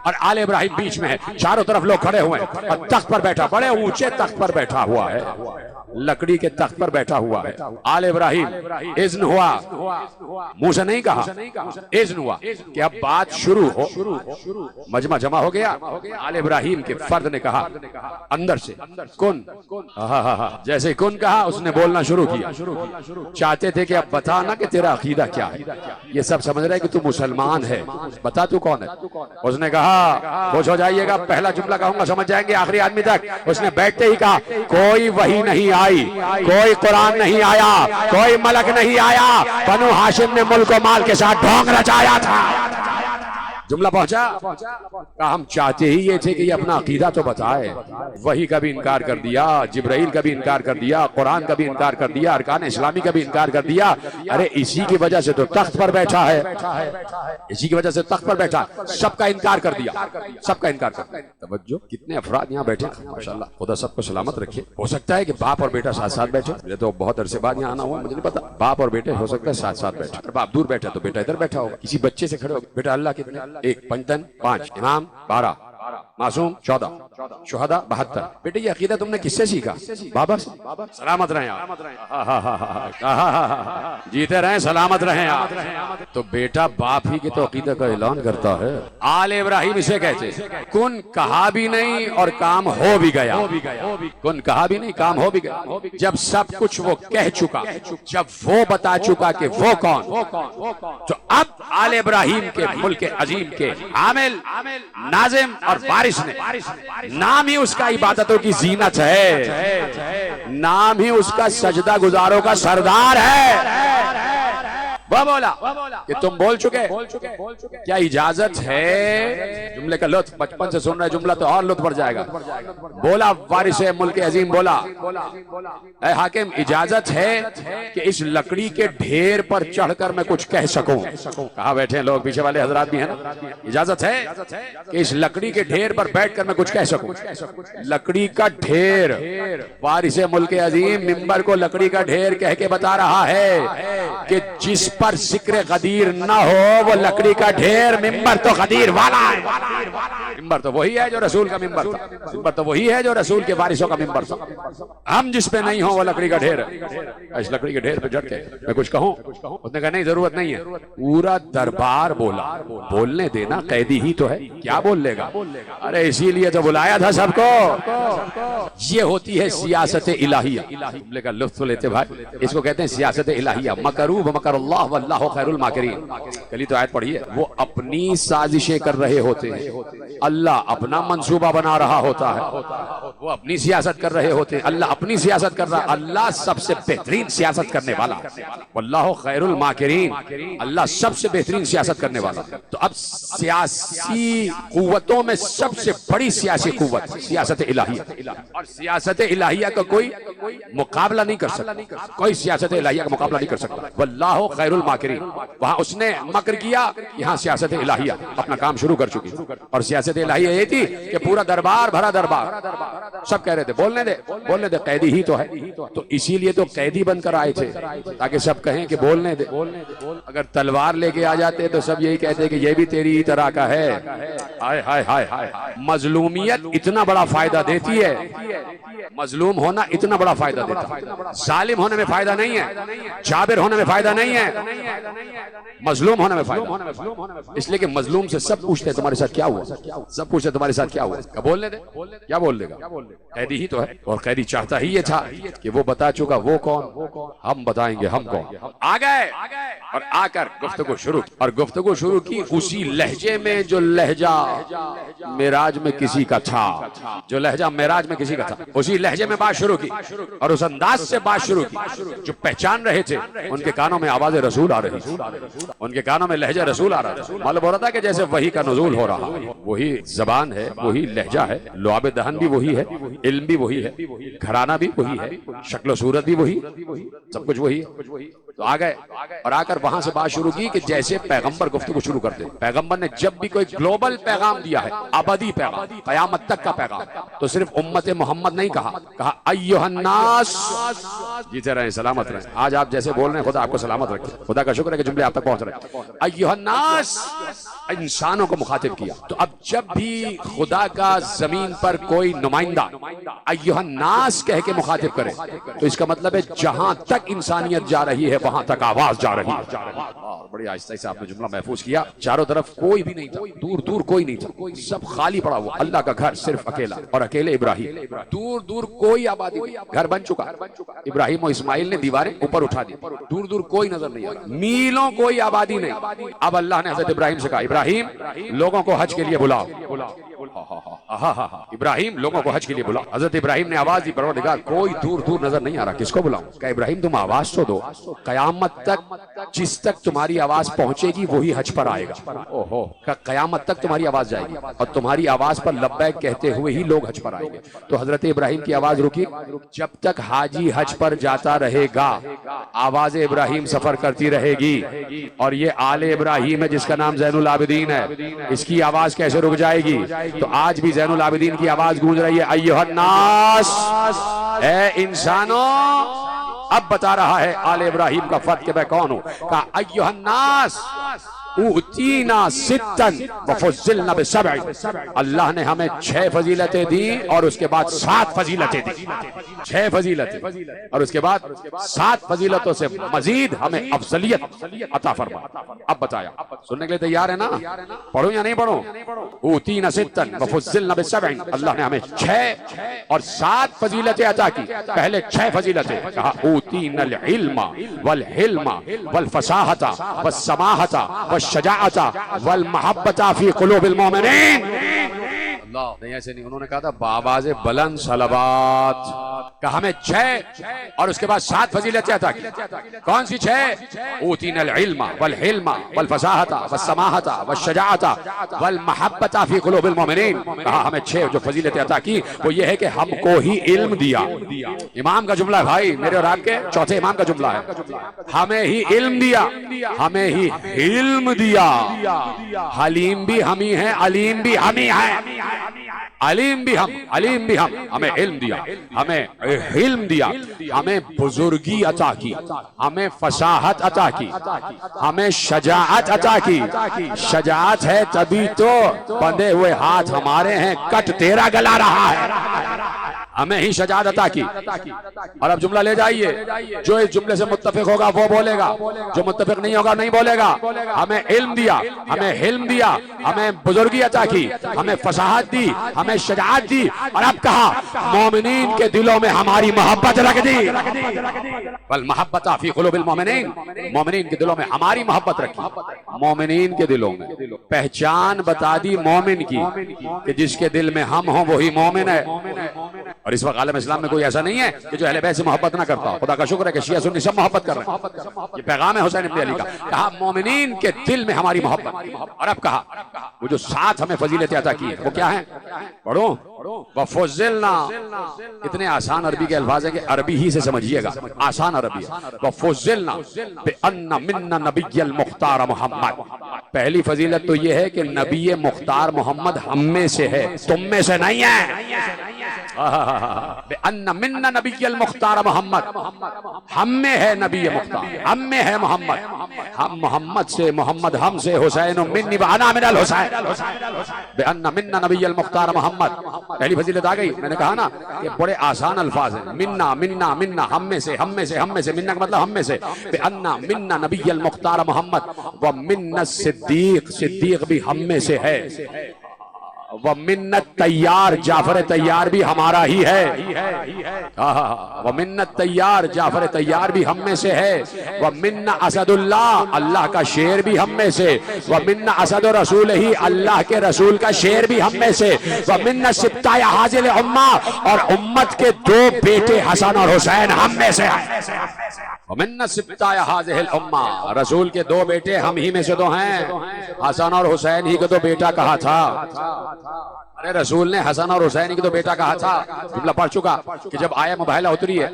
اور آل ابراہیم بیچ میں ہے، چاروں طرف لوگ کھڑے ہوئے ہیں، اور تخت پر بیٹھا، بڑے اونچے تخت پر بیٹھا ہوا ہے، لکڑی کے تخت پر بیٹھا ہوا ہے۔ آل ابراہیم، اذن ہوا، منہ سے نہیں کہا، اذن ہوا کہ اب بات شروع ہو، مجمع جمع ہو گیا۔ آل ابراہیم کے فرد نے کہا اندر سے، کن، جیسے کن کہا اس نے بولنا شروع کیا۔ چاہتے تھے کہ اب بتا نا کہ تیرا عقیدہ کیا ہے، یہ سب سمجھ رہے کہ تو مسلمان ہے، بتا تو کون ہے۔ اس نے کہا خوش ہو جائیے گا، پہلا جملہ کہوں گا سمجھ جائیں گے آخری آدمی تک۔ اس نے بیٹھتے ہی کہا کوئی وحی نہیں آئی، کوئی قرآن نہیں آیا، کوئی ملک نہیں آیا، بنو ہاشم نے ملک و مال کے ساتھ ڈھونگ رچایا تھا۔ جملہ پہنچا؟ کہا ہم چاہتے ہی یہ تھے کہ یہ اپنا عقیدہ تو بتائے۔ وحی کا بھی انکار کر دیا، جبرائیل کا بھی انکار کر دیا، قرآن کا بھی انکار کر دیا، ارکان اسلامی کا بھی انکار کر دیا۔ ارے اسی کی وجہ سے تو تخت پر بیٹھا ہے، اسی کی وجہ سے تخت پر بیٹھا، سب کا انکار کر دیا، سب کا انکار کر دیا۔ توجہ، کتنے افراد یہاں بیٹھے، ماشاءاللہ، خدا سب کو سلامت رکھے۔ ہو سکتا ہے کہ باپ اور بیٹا ساتھ ساتھ بیٹھے، مجھے تو بہت عرصے بعد یہاں آنا ہوا، مجھے نہیں پتا، باپ اور بیٹے ہو سکتا ہے ساتھ ساتھ بیٹھے۔ اگر باپ دور بیٹھا تو بیٹا ادھر بیٹھا ہوگا، کسی بچے سے کھڑے ہو، بیٹا اللہ کتنے، 1 5 10 5 امام 12 معصوم 14، شہداء 72۔ بیٹے یہ عقیدہ تم نے کس سے سیکھا؟ بابا سے۔ سلامت رہیں آپ، جیتے رہیں، سلامت رہیں آپ۔ تو بیٹا باپ ہی کے تو عقیدہ کا اعلان کرتا ہے۔ آل ابراہیم اسے کہتے ہیں، کن کہا بھی نہیں اور کام ہو بھی گیا، کن کہا بھی نہیں کام ہو بھی گیا۔ جب سب کچھ وہ کہہ چکا، جب وہ بتا چکا کہ وہ کون، تو اب آل ابراہیم کے ملک عظیم کے عامل، ناظم اور وارث نے، نام ہی اس کا عبادتوں کی زینت ہے، نام ہی اس کا سجدہ گزاروں کا سردار ہے۔ وہ بولا کہ تم بول چکے، کیا اجازت ہے؟ جملے کا لطف بچپن سے سن رہے، جملہ تو اور لطف بڑھ جائے گا۔ بولا وارث ملک عظیم، بولا اے حاکم اجازت ہے کہ اس لکڑی کے ڈھیر پر چڑھ کر میں کچھ کہہ سکوں؟ کہاں بیٹھے ہیں لوگ، پیچھے والے حضرات بھی ہیں نا۔ اجازت ہے کہ اس لکڑی کے ڈھیر پر بیٹھ کر میں کچھ کہہ سکوں؟ لکڑی کا ڈھیر، وارث ملک عظیم ممبر کو لکڑی کا ڈھیر کہہ کے بتا رہا ہے کہ جس پر ذکر غدیر نہ ہو وہ لکڑی کا ڈھیر، ممبر تو غدیر والا ہے۔ ممبر تو وہی ہے جو رسول کا ممبر تھا، ممبر تو وہی ہے جو رسول کے وارثوں کا ممبر تھا۔ ہم جس پہ نہیں ہوں وہ لکڑی کا ڈھیر ہے۔ اس لکڑی کے ڈھیر پہ جڑ کے میں کچھ کہوں؟ اس نے کہا نہیں، ضرورت نہیں ہے۔ پورا دربار بولا، بولنے دینا، قیدی ہی تو ہے، کیا بول لے گا؟ ارے اسی لیے تو بلایا تھا سب کو۔ یہ ہوتی ہے سیاست الہیہ۔ جملے کا لطف لیتے بھائی، اس کو کہتے ہیں سیاست الہیہ۔ مکروا ومکر اللہ واللہ خیر الماکرین۔ کلی تو آیت پڑھی ہے، وہ اپنی سازشیں کر رہے ہوتے ہیں، اللہ اپنا منصوبہ بنا رہا ہوتا ہے۔ وہ اپنی سیاست کر رہے ہوتے ہیں، اللہ اپنی سیاست کر رہا ہے۔ اللہ سب سے بہترین سیاست کرنے والا، واللہ خیر الماکرین، اللہ سب سے بہترین سیاست کرنے والا۔ تو اب سیاسی قوتوں میں سب سے بڑی سیاسی قوت سیاست الہیہ، اور سیاست الہیہ کا کوئی مقابلہ نہیں کر سکتا، کوئی سیاست الہیہ کا مقابلہ نہیں کر سکتا۔ واللہ خیر الماکرین، وہاں اس نے مکر کیا، یہاں سیاست الہیہ اپنا کام شروع کر چکی۔ اور سیاست الہیہ یہ تھی کہ پورا دربار بھرا دربار، سب کہہ رہے تھے بولنے دے بولنے دے، قیدی ہی تو ہے۔ تو اسی لیے تو قیدی بن کر آئے تھے تاکہ سب کہیں کہ بولنے دے۔ اگر تلوار لے کے آ جاتے تو سب یہی کہتے کہ یہ بھی تیری ہی طرح کا ہے۔ ہائے ہائے ہائے ہائے، مظلومیت اتنا بڑا فائدہ دیتی ہے، مظلوم ہونا اتنا بڑا فائدہ دیتا ہے۔ ظالم ہونے میں فائدہ نہیں ہے، جابر ہونے میں فائدہ نہیں ہے، مظلوم ہونے میں فائدہ۔ اس لیے کہ مظلوم سے سب پوچھتے تمہارے ساتھ کیا ہوا، سب پوچھتے تمہارے ساتھ کیا ہوا، کیا بولنے دے، کیا بول دے گا؟ قیدی ہی تو ہے، اور قیدی چاہتا ہی یہ تھا کہ وہ بتا چکا وہ کون، ہم بتائیں گے ہم کون۔ آ گئے اور آ کر گفتگو شروع کی، اور گفتگو شروع کی اسی لہجے میں جو لہجہ معراج میں کسی کا تھا، جو لہجہ معراج میں کسی کا تھا، اسی لہجے میں بات شروع کی، اور اس انداز سے بات شروع کی جو پہچان رہے تھے۔ ان کے کانوں میں آواز رسول آ رہی تھی، ان کے کانوں میں لہجہ رسول آ رہا تھا۔ معلوم ہو رہا تھا کہ جیسے وحی کا نزول ہو رہا، وہی زبان ہے، وہی لہجہ ہے، لعاب دہن بھی وہی ہے، علم بھی وہی ہے، گھرانہ بھی وہی ہے، شکل و صورت بھی وہی، سب کچھ وہی ہے۔ تو آ گئے اور آ کر وہاں سے بات شروع کی کہ جیسے پیغمبر گفتگو شروع کرتے، پیغمبر نے جب بھی کوئی گلوبل پیغام دیا ہے، ابدی پیغام، قیامت تک کا پیغام، تو صرف امت محمد نہیں کہا ایھا الناس، جیتے رہیں سلامت رہیں۔ آج آپ جیسے بول رہے ہیں خدا آپ کو سلامت رکھے، خدا کا شکر ہے کہ جملے آپ تک پہنچ رہے ہیں۔ ایھا الناس، انسانوں کو مخاطب کیا۔ تو اب جب بھی خدا کا زمین پر کوئی نمائندہ ایھا الناس کہہ کے مخاطب کرے تو اس کا مطلب ہے جہاں تک انسانیت جا رہی ہے وہاں تک آواز جا رہی ہے۔ بڑی آہستہ سے آپ نے جملہ محفوظ کیا۔ چاروں طرف کوئی بھی نہیں تھا، دور دور کوئی نہیں تھا، سب خالی پڑا ہوا، اللہ کا گھر صرف اکیلا، اور اکیلے ابراہیم، دور دور کوئی آبادی نہیں، گھر بن چکا۔ ابراہیم و اسماعیل نے دیواریں اوپر اٹھا دی، دور دور کوئی نظر نہیں آیا، میلوں کوئی آبادی نہیں۔ اب اللہ نے حضرت ابراہیم سے کہا ابراہیم لوگوں کو حج کے لیے بلاؤ، ابراہیم لوگوں کو حج کے لیے بلاؤ۔ حضرت ابراہیم نے آواز دی پروردگار کوئی دور دور نظر نہیں آ رہا، کس کو بلاؤں؟ کہ ابراہیم تم آواز تو دو، قیامت تک جس تک تمہاری آواز پہنچے گی وہی حج پر آئے گا۔ اوہو، کہ قیامت تک تمہاری آواز جائے گی اور تمہاری آواز پر لبیک کہتے ہوئے ہی لوگ حج پر آئیں گے۔ تو حضرت ابراہیم کی آواز رکی، جب تک حاجی حج پر جاتا رہے گا آواز ابراہیم سفر کرتی رہے گی، اور یہ آل ابراہیم ہے جس کا نام زین العابدین ہے، اس کی آواز کیسے رک جائے گی؟ تو آج بھی زین العابدین کی آواز گونج رہی ہے ایھا الناس، اے انسانوں۔ اب بتا رہا ہے آل ابراہیم کا فرد کہ میں کون ہوں، کہا ایھا الناس، اوتینا ستن وفضلنا بسبع، اللہ نے ہمیں 6 فضیلتیں دی اور اس کے بعد 7 فضیلتیں دی، 6 فضیلتیں اور اس کے بعد 7 فضیلتوں سے مزید ہمیں افضلیت عطا فرمایا۔ اب بتایا، سننے کے لیے تیار ہے نا؟ پڑھوں یا نہیں پڑھوں؟ اوتینا ستن وفضلنا بسبع، اللہ نے ہمیں 6 اور 7 فضیلتیں عطا کی۔ پہلے 6 فضیلتیں کہا اوتینا العلم والحلم والفصاحت والسماحت والشجاعت والمحبت فی قلوب المؤمنین۔ اللہ نہیں، ایسے نہیں، انہوں نے کہا تھا بآواز بلند صلوات، کہا ہمیں 6 اور اس کے بعد 7 فضیلتیں عطا کی۔ کون سی 6؟ اوتینا العلم والحلم والفصاحت والسماحت والشجاعت والمحبت فی قلوب المؤمنین، کہا ہمیں 6 جو فضیلتیں عطا کی وہ یہ ہے کہ ہم کو ہی علم دیا۔ امام کا جملہ ہے بھائی، میرے اور آپ کے چوتھے امام کا جملہ ہے، ہمیں ہی علم دیا، ہمیں ہی علم دیا۔ حلیم بھی ہم ہی ہیں، علیم بھی ہم ہی ہیں، علیم بھی ہم، علیم بھی ہم، ہمیں علم دیا، ہمیں علم دیا، ہمیں بزرگی عطا کی، ہمیں فصاحت عطا کی، ہمیں شجاعت عطا کی۔ شجاعت ہے تبھی تو بندھے ہوئے ہاتھ ہمارے ہیں، کٹ تیرا گلا رہا ہے، ہمیں ہی شجاعت عطا کی۔ اور اب جملہ لے جائیے، جو اس جملے سے متفق ہوگا وہ بولے گا، جو متفق نہیں ہوگا نہیں بولے گا۔ ہمیں علم دیا، ہمیں حلم دیا، ہمیں بزرگی عطا کی، ہمیں فصاحت دی، ہمیں شجاعت دی، اور اب کہا مومنین کے دلوں میں ہماری محبت رکھ دی۔ والمحبت فی قلوب المؤمنین، مومنین کے دلوں میں ہماری محبت رکھی۔ مومنین کے دلوں میں پہچان بتا دی مومن کی کہ جس کے دل میں ہم ہوں وہی مومن ہے۔ اور اس وقت عالم اسلام میں کوئی ایسا نہیں ہے کہ جو اہل بیت سے محبت نہ کرتا ہو۔ خدا کا شکر ہے کہ شیعہ سنی سب محبت کر رہے ہیں، یہ پیغام ہے حسین ابن علی کا۔ کہا مومنین کے دل میں ہماری محبت، اور اب کہا وہ جو 7 ہمیں فضیلتیں عطا کی وہ کیا ہیں؟ پڑھو، وفضلنا، اتنے آسان عربی کے الفاظ ہیں کہ عربی ہی سے سمجھیے گا، آسان عربی ہے۔ وفضلنا بأن منا نبی المختار محمد، پہلی فضیلت تو یہ ہے کہ نبی مختار محمد ہم میں سے ہے، تم میں سے نہیں ہے۔ بأن منا نبی المختار محمد، ہم میں ہے نبی مختار، ہم میں ہے محمد، ہم محمد سے، محمد ہم سے، حسین منی وانا من الحسین۔ بأن منا نبی المختار محمد، پہلی فضیلت آ گئی۔ میں نے کہا نا کہ بڑے آسان الفاظ ہیں، منا منا منا، ہم میں سے، ہم میں سے، ہم میں سے، منا کا مطلب ہم میں سے۔ بأن منا نبی المختار محمد ومنا الصدیق، صدیق بھی ہم میں سے ہے۔ ومنت تیار، جعفر تیار بھی ہمارا ہی ہے۔ ومنت تیار، جعفر تیار بھی ہم میں سے ہے۔ ومن اسد اللہ، اللہ کا شیر بھی ہم میں سے۔ ومن اسد رسول ہی، اللہ کے رسول کا شیر بھی ہم میں سے۔ ومن سبطۂ حاضر امہ، اور امت کے 2 بیٹے حسن اور حسین ہم میں سے ہیں۔ ومن سبطۂ حاضر الامہ، رسول کے 2 بیٹے ہم ہی میں سے تو ہیں، حسن اور حسین ہی کو تو بیٹا کہا تھا۔ ارے رسول نے حسن اور حسین کی تو بیٹا کہا تھا، جملہ پڑھ چکا کہ جب آیا مباہلہ اتری ہے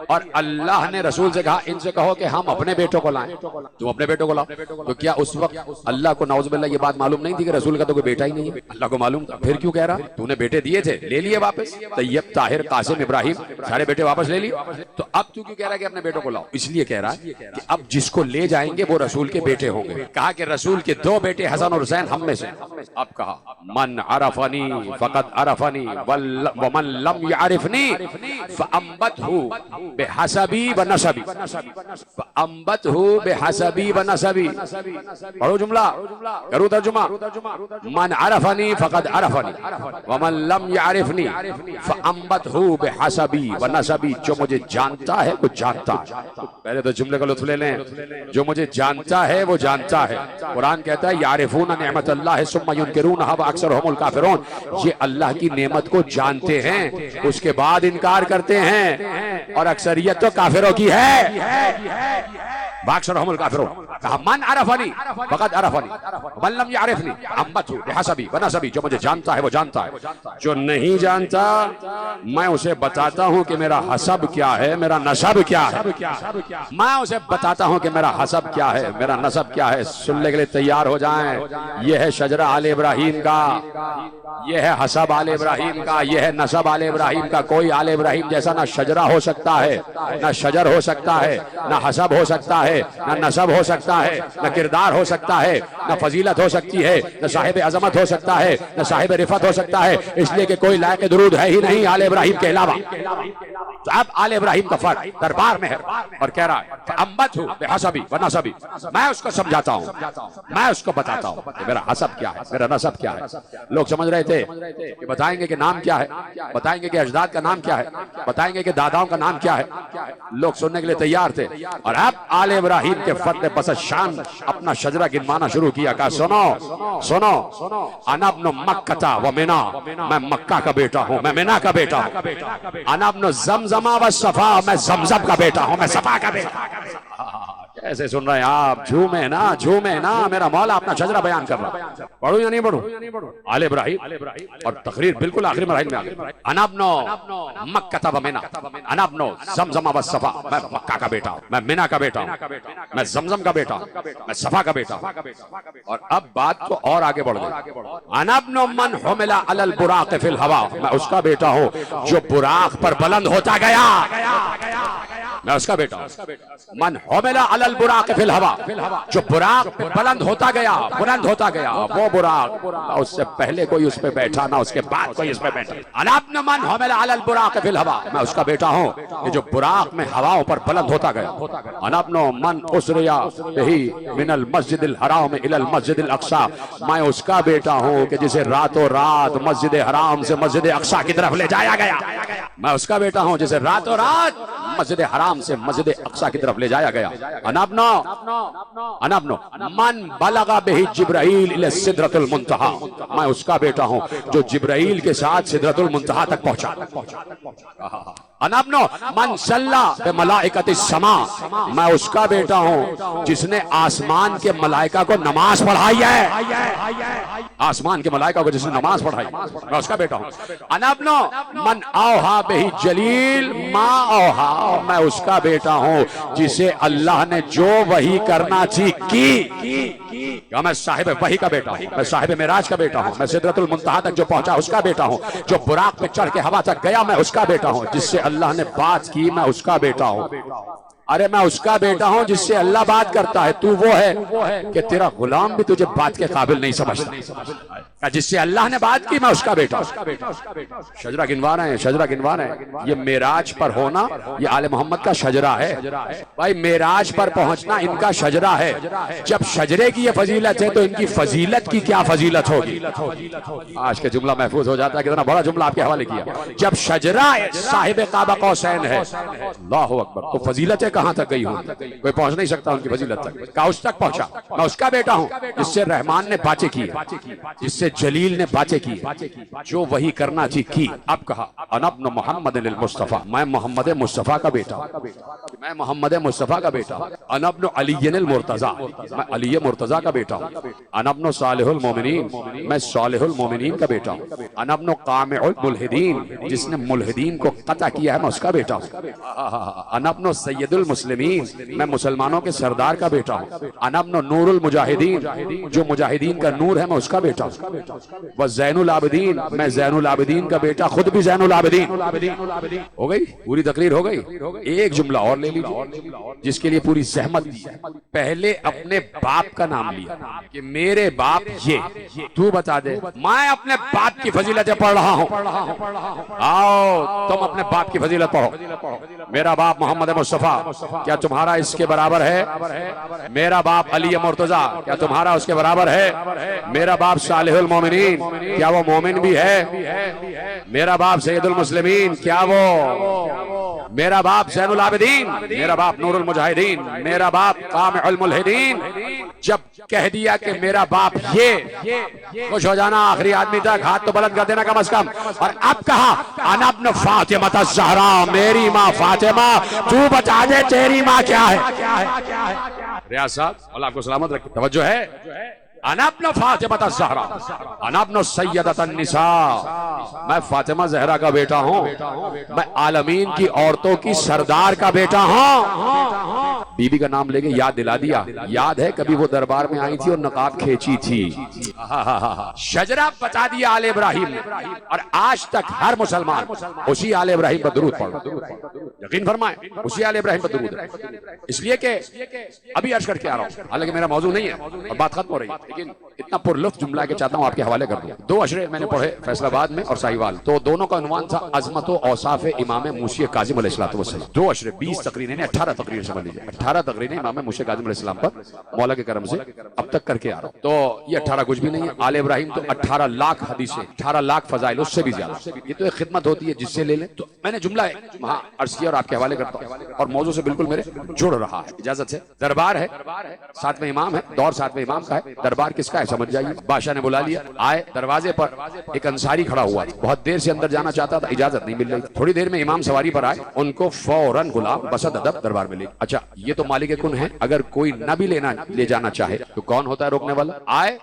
اور اللہ نے رسول سے کہا ان سے کہو کہ ہم اپنے بیٹوں کو لائیں، تم اپنے بیٹوں کو لاؤ، تو کیا اس وقت اللہ کو نعوذ باللہ یہ بات معلوم نہیں تھی کہ رسول کا تو کوئی بیٹا ہی نہیں ہے؟ اللہ کو معلوم تھا، پھر کیوں کہہ رہا تو نے بیٹے دیے تھے، لے لیے واپس، طیب، طاہر، قاسم، ابراہیم، سارے بیٹے واپس لے لیے، تو اب تو کیوں کہہ رہا ہے کہ اپنے بیٹوں کو لاؤ؟ اس لیے کہہ رہا ہے کہ اب جس کو لے جائیں گے وہ رسول کے بیٹے ہوں گے۔ کہا کہ رسول کے 2 بیٹے حسن اور حسین ہم میں سے۔ اب کہا من عرفنی فقط عرفنی ومن لم يعرفنی فانبته بحسبی ونسبی، فانبته بحسبی ونسبی۔ پڑھو جملہ، کرو ترجمہ، من عرفنی فقد عرفنی ومن لم يعرفنی فانبته بحسبی ونسبی، جو مجھے جانتا ہے وہ جانتا ہے۔ پہلے تو جملے کا لطف لے لیں، جو مجھے جانتا ہے وہ جانتا ہے۔ قرآن کہتا ہے یعرفون نعمت اللہ ثم ينکرونها واکثرهم الکافرون، یہ اللہ کی نعمت کو جانتے ہیں اس کے بعد انکار کرتے ہیں، اور اکثریت تو کافروں کی ہے۔ واکثرهم الکافرون، کہا من عرفنی فقد عرفنی ومن لم يعرفنی فانبته بحسبی ونسبی، جو مجھے جانتا ہے وہ جانتا ہے، جو نہیں جانتا میں اسے بتاتا ہوں کہ میرا حسب کیا ہے، میرا نسب کیا ہے، میں اسے بتاتا ہوں کہ میرا حسب کیا ہے، میرا نسب کیا ہے۔ سننے کے لیے تیار ہو جائیں، یہ ہے شجرہ آل ابراہیم کا، یہ ہے حسب آل ابراہیم کا، یہ ہے نسب آل ابراہیم کا۔ کوئی آل ابراہیم جیسا نہ شجرہ ہو سکتا ہے، نہ شجر ہو سکتا ہے، نہ حسب ہو سکتا ہے، ہے، نہ نسب ہو سکتا ہے، نہ کردار ہو سکتا ہے، نہ فضیلت ہو سکتی ہے، نہ صاحب عظمت ہو سکتا ہے، نہ صاحب رفعت ہو سکتا ہے، اس لیے کہ کوئی لائق درود ہے ہی نہیں آل ابراہیم کے علاوہ۔ تو اب آل ابراہیم کا فرد دربار میں ہے اور کہہ رہا ہے امت ہوں بحسبی و نسبی، میں اس کو سمجھاتا ہوں، میں اس کو بتاتا ہوں کہ میرا حسب کیا ہے، میرا نسب کیا ہے۔ لوگ سمجھ رہے تھے کہ بتائیں گے کہ نام کیا ہے، بتائیں گے کہ اجداد کا نام کیا ہے، بتائیں گے کہ داداؤں کا نام کیا ہے، لوگ سننے کے لیے تیار تھے۔ اور اب آل ابراہیم کے فرد نے بس شان اپنا شجرہ گنوانا شروع کیا، کہا سنو سنو، انا ابن مکہ و منا، میں مکہ کا بیٹا ہوں، میں منا کا بیٹا ہوں، انا ابن زمزم و صفا، میں زمزم کا بیٹا ہوں، میں صفا کا بیٹا ہوں۔ کیسے سن رہے ہیں آپ؟ جھومے نا جھومے نا، میرا مولا اپنا شجرہ بیان کر رہا ہے۔ پڑھوں یا نہیں پڑھوں؟ آل ابراہیم اور تقریر بالکل آخری مراحل میں آ گئی۔ انا ابن مکہ و منا، انا ابن زمزم و صفا، میں مکہ کا بیٹا ہوں، میں منا کا بیٹا ہوں، میں زمزم کا بیٹا ہوں، میں صفا کا بیٹا ہوں۔ اور اب بات تو اور آگے بڑھ گئی۔ انا ابن من حمل علی البراق فی الہوا، میں اس کا بیٹا ہوں جو براق پر بلند ہوتا گیا، میں اس کا بیٹا ہوں۔ من حمل علی البراق فی الہوا، جو براق پہ بلند ہوتا گیا، بلند ہوتا گیا، وہ براق نہ اس سے پہلے کوئی اس پہ بیٹھا نہ اس کے بعد کوئی اس پہ بیٹھا۔ انا ابن من حمل علی البراق فی الہوا، میں اس کا بیٹا ہوں کہ جو براق میں ہواؤں پر بلند ہوتا گیا۔ انا ابن من اسریا بہ من المسجد الحرام الی المسجد الاقصی، میں اس کا بیٹا ہوں کہ جسے راتوں رات مسجد حرام سے مسجد اقصی کی طرف لے جایا گیا، میں اس کا بیٹا ہوں جسے راتوں رات مسجد حرام سے مسجد اقصی کی طرف لے جایا گیا۔ انا ابن من بلغ بہ جبرائیل الی سدرۃ المنتہی، میں اس کا بیٹا ہوں جو جبرائیل کے ساتھ سدرۃ المنتہی تک پہنچا۔ انا ابن من صلی بملائکۃ السماء، میں اس کا بیٹا ہوں جس نے آسمان کے ملائکہ کو نماز پڑھائی ہے، آسمان کے ملائکہ کو جس نے نماز پڑھائی، میں اس کا بیٹا ہوں۔ انا ابن من اوحی بہ جلیل ما اوحی، میں اس کا بیٹا ہوں جسے اللہ نے جو وحی کرنا تھی کی، میں صاحب وحی کا بیٹا ہوں، میں صاحب معراج کا بیٹا ہوں، میں سدرۃ المنتہی تک جو پہنچا اس کا بیٹا ہوں، جو براق پہ چڑھ کے ہوا تک گیا میں اس کا بیٹا ہوں، جس سے اللہ نے بات کی میں اس کا بیٹا ہوں۔ ارے میں اس کا بیٹا ہوں جس سے اللہ بات کرتا ہے، تو وہ ہے کہ تیرا غلام بھی تجھے بات کے قابل نہیں سمجھتا، جس سے اللہ نے بات کی میں اس کا بیٹا ہوں۔ شجرہ گنوا رہے ہیں، شجرہ گنوا رہے ہیں۔ یہ معراج پر ہونا یہ آل محمد کا شجرہ ہے بھائی، معراج پر پہنچنا ان کا شجرہ ہے۔ جب شجرے کی یہ فضیلت ہے تو ان کی فضیلت کی کیا فضیلت ہوگی؟ آج کے جملہ محفوظ ہو جاتا ہے، کتنا بڑا جملہ آپ کے حوالے کیا۔ جب شجرہ صاحب قاب قوسین ہے، اللہ اکبر، تو فضیلتیں کہاں تک گئی ہوں؟ کوئی پہنچ نہیں سکتا ان کی فضیلت تک، کہا اس تک پہنچا۔ میں اس کا بیٹا ہوں جس سے رحمان نے باتیں کی، جس سے جلیل نے باتیں کی، جو وہی کرنا تھی کی۔ اب کہا انا ابن محمد المصطفیٰ، میں محمد مصطفیٰ کا بیٹا ہوں، میں محمد مصطفیٰ کا بیٹا ہوں۔ انا ابن علی المرتضیٰ، میں علی مرتضیٰ کا بیٹا ہوں۔ انا ابن صالح المومنین، میں صالح المومنین کا بیٹا ہوں۔ انا ابن قامع الملحدین، جس نے ملحدین کو قطع کیا ہے میں اس کا بیٹا ہوں۔ انا ابن سید المسلمین، میں مسلمانوں کے سردار کا بیٹا ہوں۔ انا ابن نور المجاہدین، جو مجاہدین کا نور ہے میں اس کا بیٹا ہوں۔ وہ زین العابدین، میں زین العابدین کا بیٹا، خود بھی زین العابدین۔ ہو گئی پوری تقریر، ہو گئی۔ ایک جملہ اور لے لیجیے جس کے لیے پوری زحمت دی۔ پہلے اپنے باپ کا نام لیا کہ میرے باپ یہ، تو بتا دے میں اپنے باپ کی فضیلتیں پڑھ رہا ہوں، آؤ تم اپنے باپ کی فضیلت پڑھو۔ میرا باپ محمد مصطفیٰ، کیا تمہارا اس کے برابر ہے؟ میرا باپ علی مرتضیٰ، کیا تمہارا اس کے برابر ہے؟ میرا باپ صالح المومنین، کیا وہ مومن بھی ہے؟ میرا باپ سید المسلمین، کیا وہ؟ میرا باپ زین العابدین، میرا باپ نور المجاہدین، میرا باپ قامع الملحدین۔ جب کہہ دیا کہ میرا باپ یہ، خوش ہو جانا آخری آدمی تک، ہاتھ تو بلند کر دینا کم از کم۔ اور اب کہا انا ابن فاطمہ الزہرا، میری ماں فاطمہ، تو بتا دے تیری ماں کیا ہے؟ ریاض صاحب اللہ کو سلامت رکھے، توجہ ہے؟ انا ابن فاطمہ الزہرا انا ابن سیدۃ النساء، میں فاطمہ زہرا کا بیٹا ہوں، میں عالمین کی عورتوں کی سردار کا بیٹا ہوں۔ بی بی کا نام لے کے یاد دلا دیا، یاد ہے کبھی وہ دربار میں آئی تھی اور نقاب کھینچی تھی، شجرہ بتا دیا آل ابراہیم نے، اور آج تک ہر مسلمان اسی آل ابراہیم پر درود پڑھو، یقین فرمائیں اسی آل ابراہیم پر درود ہے۔ اس لیے کہ ابھی عرض کر کے آ رہا ہوں، حالانکہ میرا موضوع نہیں ہے اور بات ختم ہو رہی ہے، لیکن اتنا پر لطف جملہ کہ چاہتا ہوں آپ کے حوالے کر دوں۔ 2 اشرے میں نے پڑھے فیصل آباد میں اور ساہیوال، تو دونوں کا عنوان تھا عظمت و اوصاف امام موسی کاظم علیہ السلام۔ 2 اشرے 20 تقریریں، 18 تقریر سمجھ لیجیے، 18 تقریریں امام موسی کاظم علیہ السلام پر مولا کے کرم سے اب تک کر کے آ رہا ہوں۔ تو یہ 18 کچھ بھی نہیں ہے، آل ابراہیم تو 18 لاکھ حدیثیں، 18 لاکھ فضائل، اس سے بھی زیادہ۔ یہ تو ایک خدمت ہوتی ہے جس سے لے لیں، تو میں نے جملہ وہاں عرض کیا اور آپ کے حوالے کرتا ہوں، اور موضوع سے بالکل میرے جڑ رہا ہے، اجازت ہے۔ دربار ہے، 7ویں امام ہے، دور 7ویں امام کا ہے، دربار کس کا ہے سمجھ جائیے۔ بادشاہ نے بلا لیا، آئے، دروازے پر ایک انصاری کھڑا ہوا تھا، بہت دیر سے اندر جانا چاہتا تھا، اجازت نہیں مل رہی، تھوڑی دیر میں امام سواری پر آئے، ان کو فوراً غلام بسط ادب دربار میں لے۔ اچھا یہ تو مالک کن ہے، اگر کوئی نہ بھی لے جانا چاہے تو کون ہوتا ہے روکنے والا؟ آئے،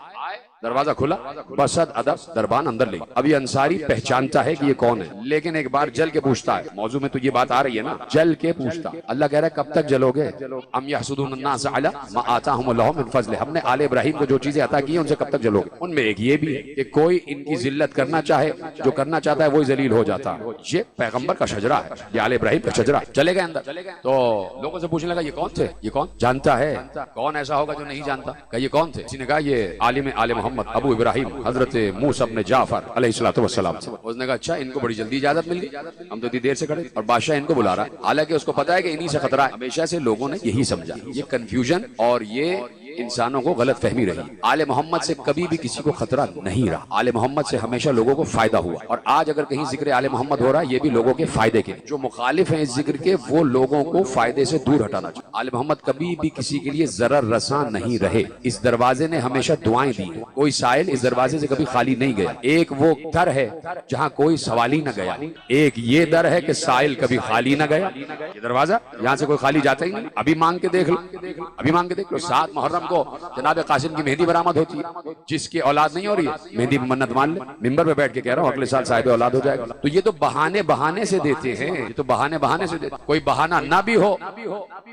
دروازہ کھلا، بسط ادب دربان اندر لے۔ اب یہ انصاری پہچانتا ہے کہ یہ کون ہے، لیکن ایک بار جل کے پوچھتا ہے، موضوع میں تو یہ بات آ رہی ہے نا، جل کے پوچھتا۔ اللہ کہہ رہا ہے کب تک جلو گے؟ ام یحسدون الناس علی ما آتاہم اللہ من فضل، ہم نے آل ابراہیم کو جو چیزیں عطا کی ہیں ان سے کب تک جلو گے؟ ان میں ایک یہ بھی ہے کہ کوئی ان کی ذلت کرنا چاہے، جو کرنا چاہتا ہے وہی ذلیل ہو جاتا ہے۔ یہ پیغمبر کا شجرہ ہے، یہ آل ابراہیم کا شجرہ ہے۔ چلے گئے اندر تو لوگوں سے پوچھنے لگا یہ کون تھے، یہ کون جانتا ہے؟ کون ایسا ہوگا جو نہیں جانتا؟ کہ یہ کون تھے؟ کسی نے کہا یہ عالم آل محمد ابو ابراہیم حضرت موسیٰ بن جعفر علیہ السلام سے۔ اس نے کہا اچھا ان کو بڑی جلدی اجازت مل گئی، ہم تو اتنی دیر سے کھڑے، اور بادشاہ ان کو بلا رہا ہے، حالانکہ اس کو پتا ہے کہ انہی سے خطرہ ہے۔ ہمیشہ سے لوگوں نے یہی سمجھا، یہ کنفیوژن اور یہ انسانوں کو غلط فہمی رہی۔ آل محمد سے کبھی بھی کسی کو خطرہ نہیں رہا، آل محمد سے ہمیشہ لوگوں کو فائدہ ہوا، اور آج اگر کہیں ذکر آل محمد ہو رہا ہے یہ بھی لوگوں کے فائدے کے، جو مخالف ہیں اس ذکر کے وہ لوگوں کو فائدے سے دور ہٹانا چاہیے۔ آل محمد کبھی بھی کسی کے لیے ضرر رساں نہیں رہے، اس دروازے نے ہمیشہ دعائیں دی، کوئی سائل اس دروازے سے کبھی خالی نہیں گیا۔ ایک وہ در ہے جہاں کوئی سوالی نہ گیا، ایک یہ در ہے کہ سائل کبھی خالی نہ گیا، یہ دروازہ یہاں سے کوئی خالی جاتا ہی نہیں۔ ابھی مانگ کے دیکھ لو، ابھی مانگ کے دیکھ لو، 7 محرم کو جناب قاسم کی مہندی برآمد ہوتی ہے، جس کی اولاد نہیں ہو رہی ہے مہندی منت مان لے، ممبر پہ بیٹھ کے کہہ رہا ہوں اگلے سال صاحب اولاد ہو جائے گا۔ تو یہ تو بہانے سے دیتے ہیں، یہ تو بہانے سے دیتے ہیں، کوئی بہانہ نہ بھی ہو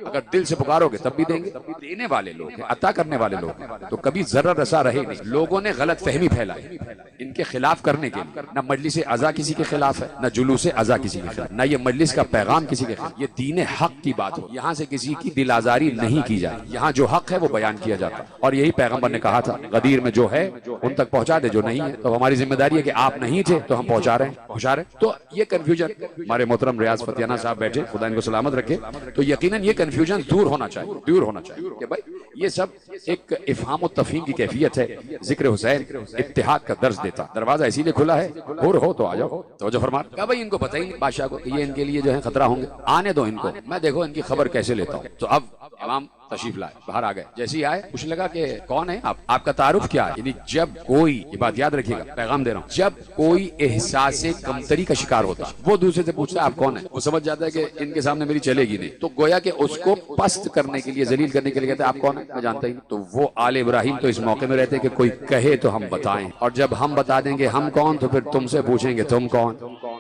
اگر دل سے پکارو گے تب بھی دیں گے۔ دینے والے لوگ ہیں، عطا کرنے والے لوگ ہیں، تو کبھی ضرر رسا رہے نہیں۔ لوگوں نے غلط فہمی پھیلائی ان کے خلاف کرنے کے لیے، نہ مجلس عزا کسی کے خلاف ہے، نہ جلوس عزا کسی کے خلاف، نہ یہ مجلس کا پیغام کسی کے خلاف، یہ دین حق کی بات ہو، یہاں سے کسی کی دل آزاری نہیں کی جائے، یہاں جو حق ہے وہ بیان کیا جاتا ہے، اور یہی پیغمبر نے کہا تھا غدیر میں جو ہے ان تک پہنچا دے، جو نہیں ہے تو ہماری ذمہ داری ہے کہ آپ نہیں تھے تو ہم پہنچا رہے ہیں۔ تو یہ کنفیوژن، ہمارے محترم ریاض فتیانہ صاحب بیٹھے، خدا ان کو سلامت رکھے، تو یقیناً یہ کنفیوژن دور ہونا چاہیے کہ بھائی یہ سب ایک افہام و تفہیم کی کیفیت ہے۔ ذکر حسین اتحاد کا درس دیتا، دروازہ اسی لیے کھلا ہے، ہو تو آ جاؤ۔ توجہ فرما کہ بھائی ان کو پتہ ہی نہیں بادشاہ کو کہ یہ ان کے لیے جو ہے خطرہ ہوں گے، آنے دو ان کو، میں دیکھو ان کی خبر کیسے لیتا ہوں۔ تو اب امام تشریف لائے، باہر آ گئے، جیسے ہی آئے پوچھنے لگا کہ کون ہے آپ کا تعارف کیا ہے؟ یعنی جب کوئی، یہ بات یاد رکھیے گا، پیغام دے رہا ہوں، جب کوئی احساس کمتری کا شکار ہوتا ہے وہ دوسرے سے پوچھتا ہے آپ کون ہیں، وہ سمجھ جاتا ہے کہ ان کے سامنے میری چلے گی نہیں، تو گویا کہ اس کو پست کرنے کے لیے، ذلیل کرنے کے لیے کہتے ہیں آپ کون ہیں، میں جانتا ہی نہیں۔ تو وہ آل ابراہیم تو اس موقع میں رہتے کہ کوئی کہے تو ہم بتائیں، اور جب ہم بتا دیں گے ہم کون تو پھر تم سے پوچھیں گے تم کون۔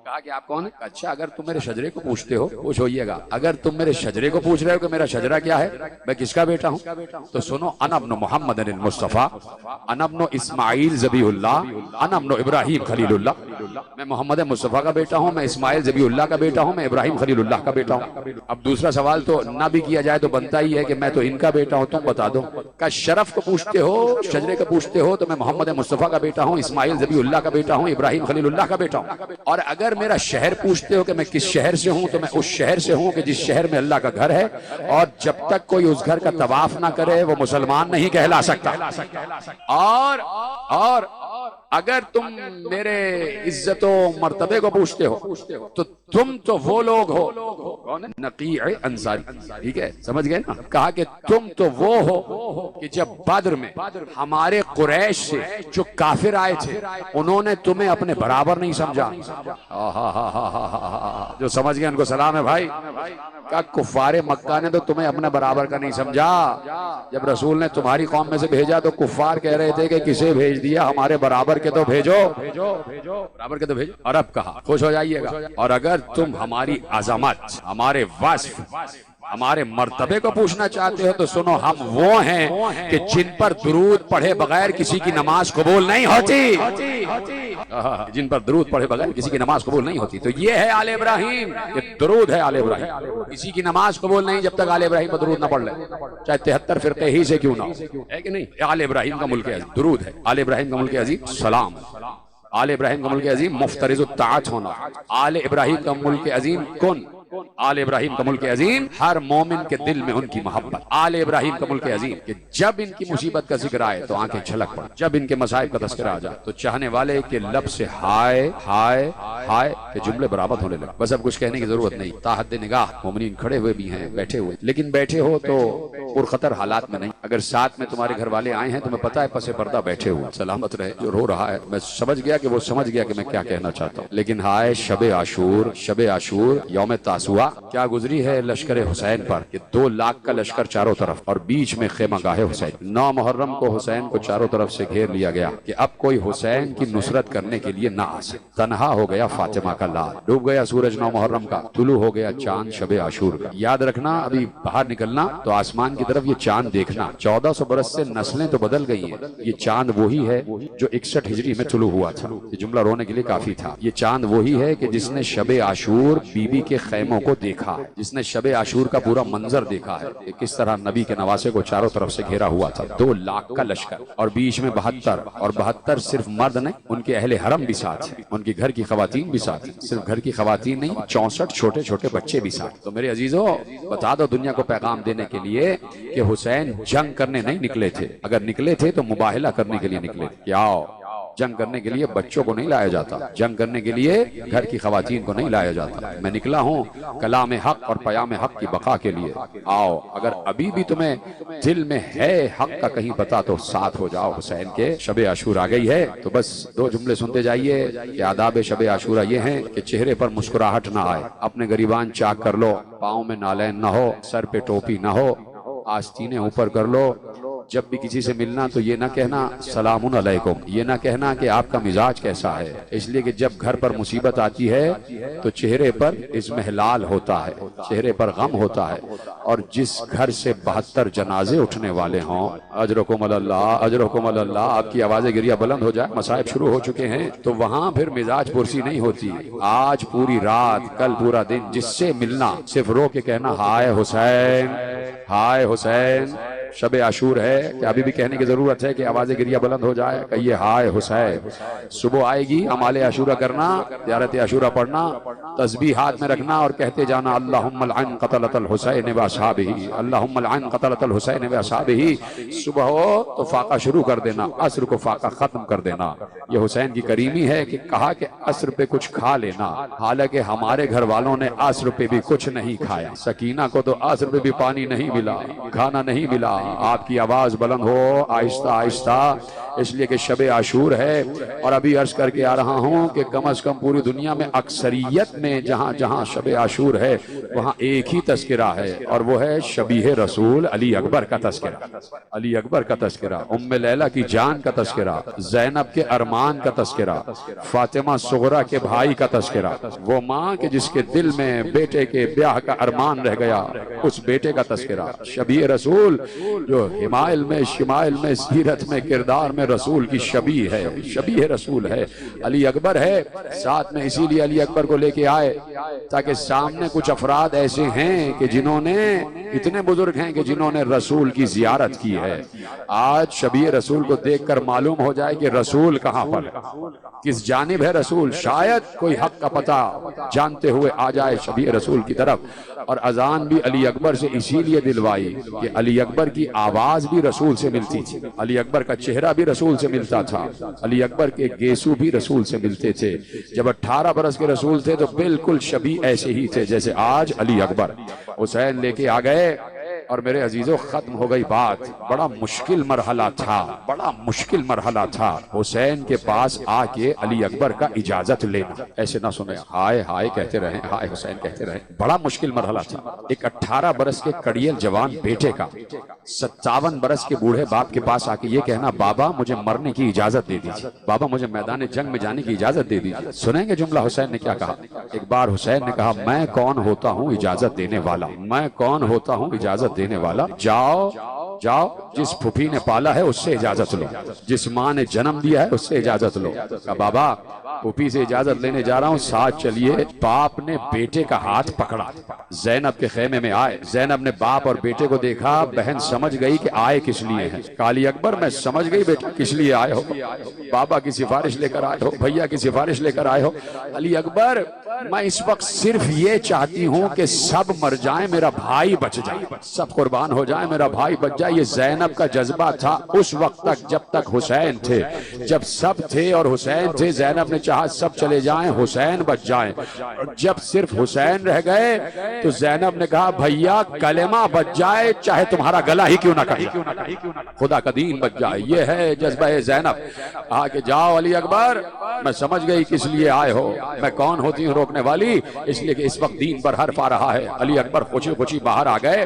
کہا کہ آپ کون ہیں؟ اچھا اگر تم میرے شجرے کو پوچھتے ہو، پوچھ ہوئیے گا، اگر تم میرے شجرے کو پوچھ رہے ہو کہ میرا شجرہ کیا ہے، میں کس کا بیٹا ہوں، تو سنو، انا ابن محمد المصطفیٰ، انا ابن اسماعیل ذبیح اللہ، انا ابن ابراہیم خلیل اللہ، میں محمد مصطفیٰ کا بیٹا ہوں، میں اسماعیل ذبیح اللہ کا بیٹا ہوں، میں ابراہیم خلیل اللہ کا بیٹا ہوں۔ اب دوسرا سوال تو نہ بھی کیا جائے تو بنتا ہی ہے کہ میں تو ان کا بیٹا ہوں، تم بتا دو۔ کا شرف کو پوچھتے ہو، شجرے کو پوچھتے ہو تو میں محمد مصطفیٰ کا بیٹا ہوں، اسماعیل ذبیح اللہ کا بیٹا ہوں، ابراہیم خلیل اللہ کا بیٹا ہوں۔ اور اگر میرا شہر پوچھتے ہو کہ میں کس شہر سے ہوں تو میں اس شہر سے ہوں کہ جس شہر میں اللہ کا گھر ہے، اور جب تک کوئی اس گھر کا طواف نہ کرے وہ مسلمان نہیں کہلا سکتا۔ اور اگر تم میرے عزت و مرتبے کو پوچھتے ہو تو تم تو وہ لوگ ہو، کون ہے؟ نقیع انصاری، ٹھیک ہے، سمجھ گئے نا؟ کہا کہ تم تو وہ ہو کہ جب بدر میں ہمارے قریش سے جو کافر آئے تھے انہوں نے تمہیں اپنے برابر نہیں سمجھا۔ جو سمجھ گئے ان کو سلام ہے بھائی۔ کہا کفار مکہ نے تو تمہیں اپنے برابر کا نہیں سمجھا، جب رسول نے تمہاری قوم میں سے بھیجا تو کفار کہہ رہے تھے کہ کسے بھیج دیا، ہمارے برابر کے تو بھیجو، برابر کے تو بھیجو۔ اور اب کہا خوش ہو جائیے گا، اور اگر تم ہماری عظمت، ہمارے وصف، ہمارے مرتبے کو پوچھنا چاہتے ہو تو سنو، ہم وہ ہیں کہ جن پر درود پڑھے بغیر کسی کی نماز قبول نہیں ہوتی، جن پر درود پڑھے بغیر کسی کی نماز قبول نہیں ہوتی۔ تو یہ ہے آل ابراہیم، یہ درود ہے آل ابراہیم۔ کسی کی نماز قبول نہیں جب تک آل ابراہیم پر درود نہ پڑھ لے، چاہے 73 فرقے ہی سے کیوں نہ ہو، ہے کہ نہیں؟ آل ابراہیم کا ملک عظیم درود ہے، آل ابراہیم کا ملک عظیم سلام، آل ابراہیم کا ملک عظیم مفترض الطاعت ہونا، آل ابراہیم کا ملک عظیم کن، آل ابراہیم کا ملک عظیم ہر مومن کے دل میں ان کی محبت، آل ابراہیم کا ملک عظیم کہ جب ان کی مصیبت کا ذکر آئے تو آنکھیں جھلک پڑیں، جب ان کے مصائب کا تذکرہ آ جائے تو چاہنے والے کے لب سے ہائے ہائے ہائے کے جملے برآمد ہونے لگے۔ بس اب کچھ کہنے کی ضرورت نہیں، تاحد نگاہ مومنین کھڑے ہوئے بھی ہیں، بیٹھے ہوئے، لیکن بیٹھے ہو تو پرخطر حالات میں نہیں۔ اگر ساتھ میں تمہارے گھر والے آئے ہیں تمہیں پتہ ہے پس پردہ بیٹھے ہوئے، سلامت رہے۔ جو رو رہا ہے میں سمجھ گیا کہ وہ سمجھ گیا کہ میں کیا کہنا چاہتا ہوں، لیکن ہائے شب عاشور، شب عاشور یوم تاسوعا کیا گزری ہے لشکر حسین پر کہ 2 لاکھ کا لشکر چاروں طرف اور بیچ میں خیمہ گاہ حسین۔ 9 محرم کو حسین کو چاروں طرف سے گھیر لیا گیا کہ اب کوئی حسین کی نصرت کرنے کے لیے نہ آ سکے۔ تنہا ہو گیا فاطمہ کا لال، ڈوب گیا سورج 9 محرم کا، طلوع ہو گیا چاند شب عاشور کا۔ یاد رکھنا ابھی باہر نکلنا تو آسمان کی طرف یہ چاند دیکھنا، 1400 برس سے نسلیں تو بدل گئی ہیں، یہ چاند وہی ہے جو 61 ہجری میں طلوع ہوا تھا۔ یہ جملہ رونے کے لیے کافی تھا۔ یہ چاند وہی ہے کہ جس نے شب عاشور بی بی کے خیموں کو دیکھا، جس نے شب عاشور کا پورا منظر دیکھا ہے کہ کس طرح نبی کے نواسے کو چاروں طرف سے گھیرا ہوا تھا، 2 لاکھ کا لشکر اور بیچ میں 72، اور 72 صرف مرد نہیں، ان کے اہل حرم بھی ساتھ ہیں، ان کی گھر کی خواتین بھی ساتھ ہیں، صرف گھر کی خواتین نہیں 64 چھوٹے چھوٹے بچے بھی ساتھ۔ تو میرے عزیزو بتا دو دنیا کو پیغام دینے کے لیے کہ حسین جنگ کرنے نہیں نکلے تھے، اگر نکلے تھے تو مباہلہ کرنے کے لیے نکلے تھے۔ کیا جنگ کرنے کے لیے بچوں کو نہیں لایا جاتا، جنگ کرنے کے لیے گھر کی خواتین کو نہیں لایا جاتا۔ میں نکلا ہوں کلام حق اور پیام حق کی بقا کے لیے، آؤ اگر ابھی بھی تمہیں دل میں ہے حق کا کہیں پتا تو ساتھ ہو جاؤ حسین کے۔ شب عاشور آ گئی ہے تو بس 2 جملے سنتے جائیے کہ آداب شب عاشورہ یہ ہیں کہ چہرے پر مسکراہٹ نہ آئے، اپنے گریبان چاک کر لو، پاؤں میں نالین نہ ہو، سر پہ ٹوپی نہ ہو، آستینیں اوپر کر لو، جب بھی کسی سے ملنا تو یہ نہ کہنا سلام علیکم، یہ نہ کہنا کہ آپ کا مزاج کیسا ہے، اس لیے کہ جب گھر پر مصیبت آتی ہے تو چہرے پر اضمحلال ہوتا ہے، چہرے پر غم ہوتا ہے، اور جس گھر سے 72 جنازے اٹھنے والے ہوں، اجرکم اللہ اجرکم اللہ، آپ کی آوازیں گریہ بلند ہو جائے، مصائب شروع ہو چکے ہیں تو وہاں پھر مزاج پرسی نہیں ہوتی۔ آج پوری رات کل پورا دن جس سے ملنا صرف رو کے کہنا ہائے حسین ہائے حسین۔ شب عاشور ہے کہ ابھی بھی کہنے کی ضرورت ہے کہ آوازیں گریہ بلند ہو جائے، کہیے ہائے حسین۔ صبح آئے گی اعمال عاشورہ کرنا، زیارت عاشورہ پڑھنا، تسبیح ہاتھ میں رکھنا اور کہتے جانا اللہم لعن قتلۃ الحسین واصحابہ، اللہم لعن قتلۃ الحسین واصحابہ۔ صبح ہو تو فاقہ شروع کر دینا، عصر کو فاقہ ختم کر دینا۔ یہ حسین کی کریمی ہے کہ کہا کہ عصر پہ کچھ کھا لینا، حالانکہ ہمارے گھر والوں نے عصر پہ بھی کچھ نہیں کھایا۔ سکینہ کو تو عصر پہ بھی پانی نہیں ملا، کھانا نہیں ملا۔ آپ کی آواز بلند ہو آہستہ آہستہ، اس لیے کہ شب عاشور ہے۔ اور ابھی عرض کر کے آ رہا ہوں کہ کم از کم پوری دنیا میں اکثریت میں جہاں جہاں شب عاشور ہے وہاں ایک ہی تذکرہ ہے، اور وہ ہے شبیہ رسول علی اکبر کا تذکرہ، علی اکبر کا تذکرہ، ام لیلہ کی جان کا تذکرہ، زینب کے ارمان کا تذکرہ، فاطمہ صغرا کے بھائی کا تذکرہ، وہ ماں کے جس کے دل میں بیٹے کے بیاہ کا ارمان رہ گیا، اس بیٹے کا تذکرہ، شبیہ رسول جو حمائل میں شمائل میں سیرت میں کردار میں رسول کی شبیہ ہے، شبیہ رسول ہے، علی اکبر ہے ساتھ میں۔ اسی لیے علی اکبر کو لے کے آئے تاکہ سامنے کچھ افراد ایسے ہیں کہ جنہوں نے اتنے بزرگ ہیں کہ جنہوں نے رسول کی زیارت کی ہے. آج شبیہ رسول کو دیکھ کر معلوم ہو جائے کہ رسول کہاں پر ہے, کس جانب ہے رسول. شاید کوئی حق کا پتہ جانتے ہوئے آ جائے شبیہ رسول کی طرف. اور اذان بھی علی اکبر سے اسی لیے دلوائی کہ علی اکبر کی آواز بھی رسول سے ملتی تھی, علی اکبر کا چہرہ بھی رسول سے ملتا تھا, علی اکبر کے گیسو بھی رسول سے ملتے تھے. جب 18 برس کے رسول تھے تو بالکل شبیہ ایسے ہی تھے جیسے آج علی اکبر. حسین لے کے آ گئے اور میرے عزیزوں ختم ہو گئی بات. بڑا مشکل مرحلہ تھا, بڑا مشکل مرحلہ تھا. حسین کے پاس آ کے علی اکبر کا اجازت لینا, ایسے نہ سنے ہائے ہائے کہتے رہیں, ہائے حسین کہتے رہیں. بڑا مشکل مرحلہ تھا. ایک 18 برس کے کڑیل جوان بیٹے کا 57 برس کے بوڑھے باپ کے پاس آ کے یہ کہنا بابا مجھے مرنے کی اجازت دے دیجیے, بابا مجھے میدان جنگ میں جانے کی اجازت دے دیجیے. سنیں گے جملہ حسین نے کیا کہا. ایک بار حسین نے کہا میں کون ہوتا ہوں اجازت دینے والا, میں کون ہوتا ہوں اجازت دینے والا. جاؤ جاؤ جس پھوپھی نے پالا ہے اس سے اجازت لو, جس ماں نے جنم دیا ہے اس سے اجازت لو. کہا بابا پھوپھی سے اجازت لینے جا رہا ہوں, ساتھ چلیے. باپ نے بیٹے کا ہاتھ پکڑا, زینب کے خیمے میں آئے. زینب نے باپ اور بیٹے کو دیکھا, بہن سمجھ گئی کہ آئے کس لیے ہیں. علی اکبر میں سمجھ گئی بیٹا کس لیے آئے ہو, بابا کی سفارش لے کر آئے ہو, بھیا کی سفارش لے کر آئے ہو. علی اکبر میں اس وقت صرف یہ چاہتی ہوں کہ سب مر جائیں میرا بھائی بچ جائے, سب قربان ہو جائیں میرا بھائی بچ جائے. یہ زینب کا جذبہ تھا اس وقت تک جب تک حسین تھے. جب سب تھے اور حسین تھے زینب نے چاہا سب چلے جائیں حسین بچ جائیں. جب صرف حسین رہ گئے تو زینب نے کہا بھیا کلمہ بچ جائے چاہے تمہارا گلا ہی کیوں نہ کٹے, خدا کا دین بچ جائے. یہ ہے جذبہ زینب. کہا کہ جاؤ علی اکبر میں سمجھ گئی کس لیے آئے ہو, میں کون ہوتی ہوں روکنے والی, اس لیے کہ اس وقت دین پر حرف آ رہا ہے. علی اکبر خوشی خوشی باہر آ گئے.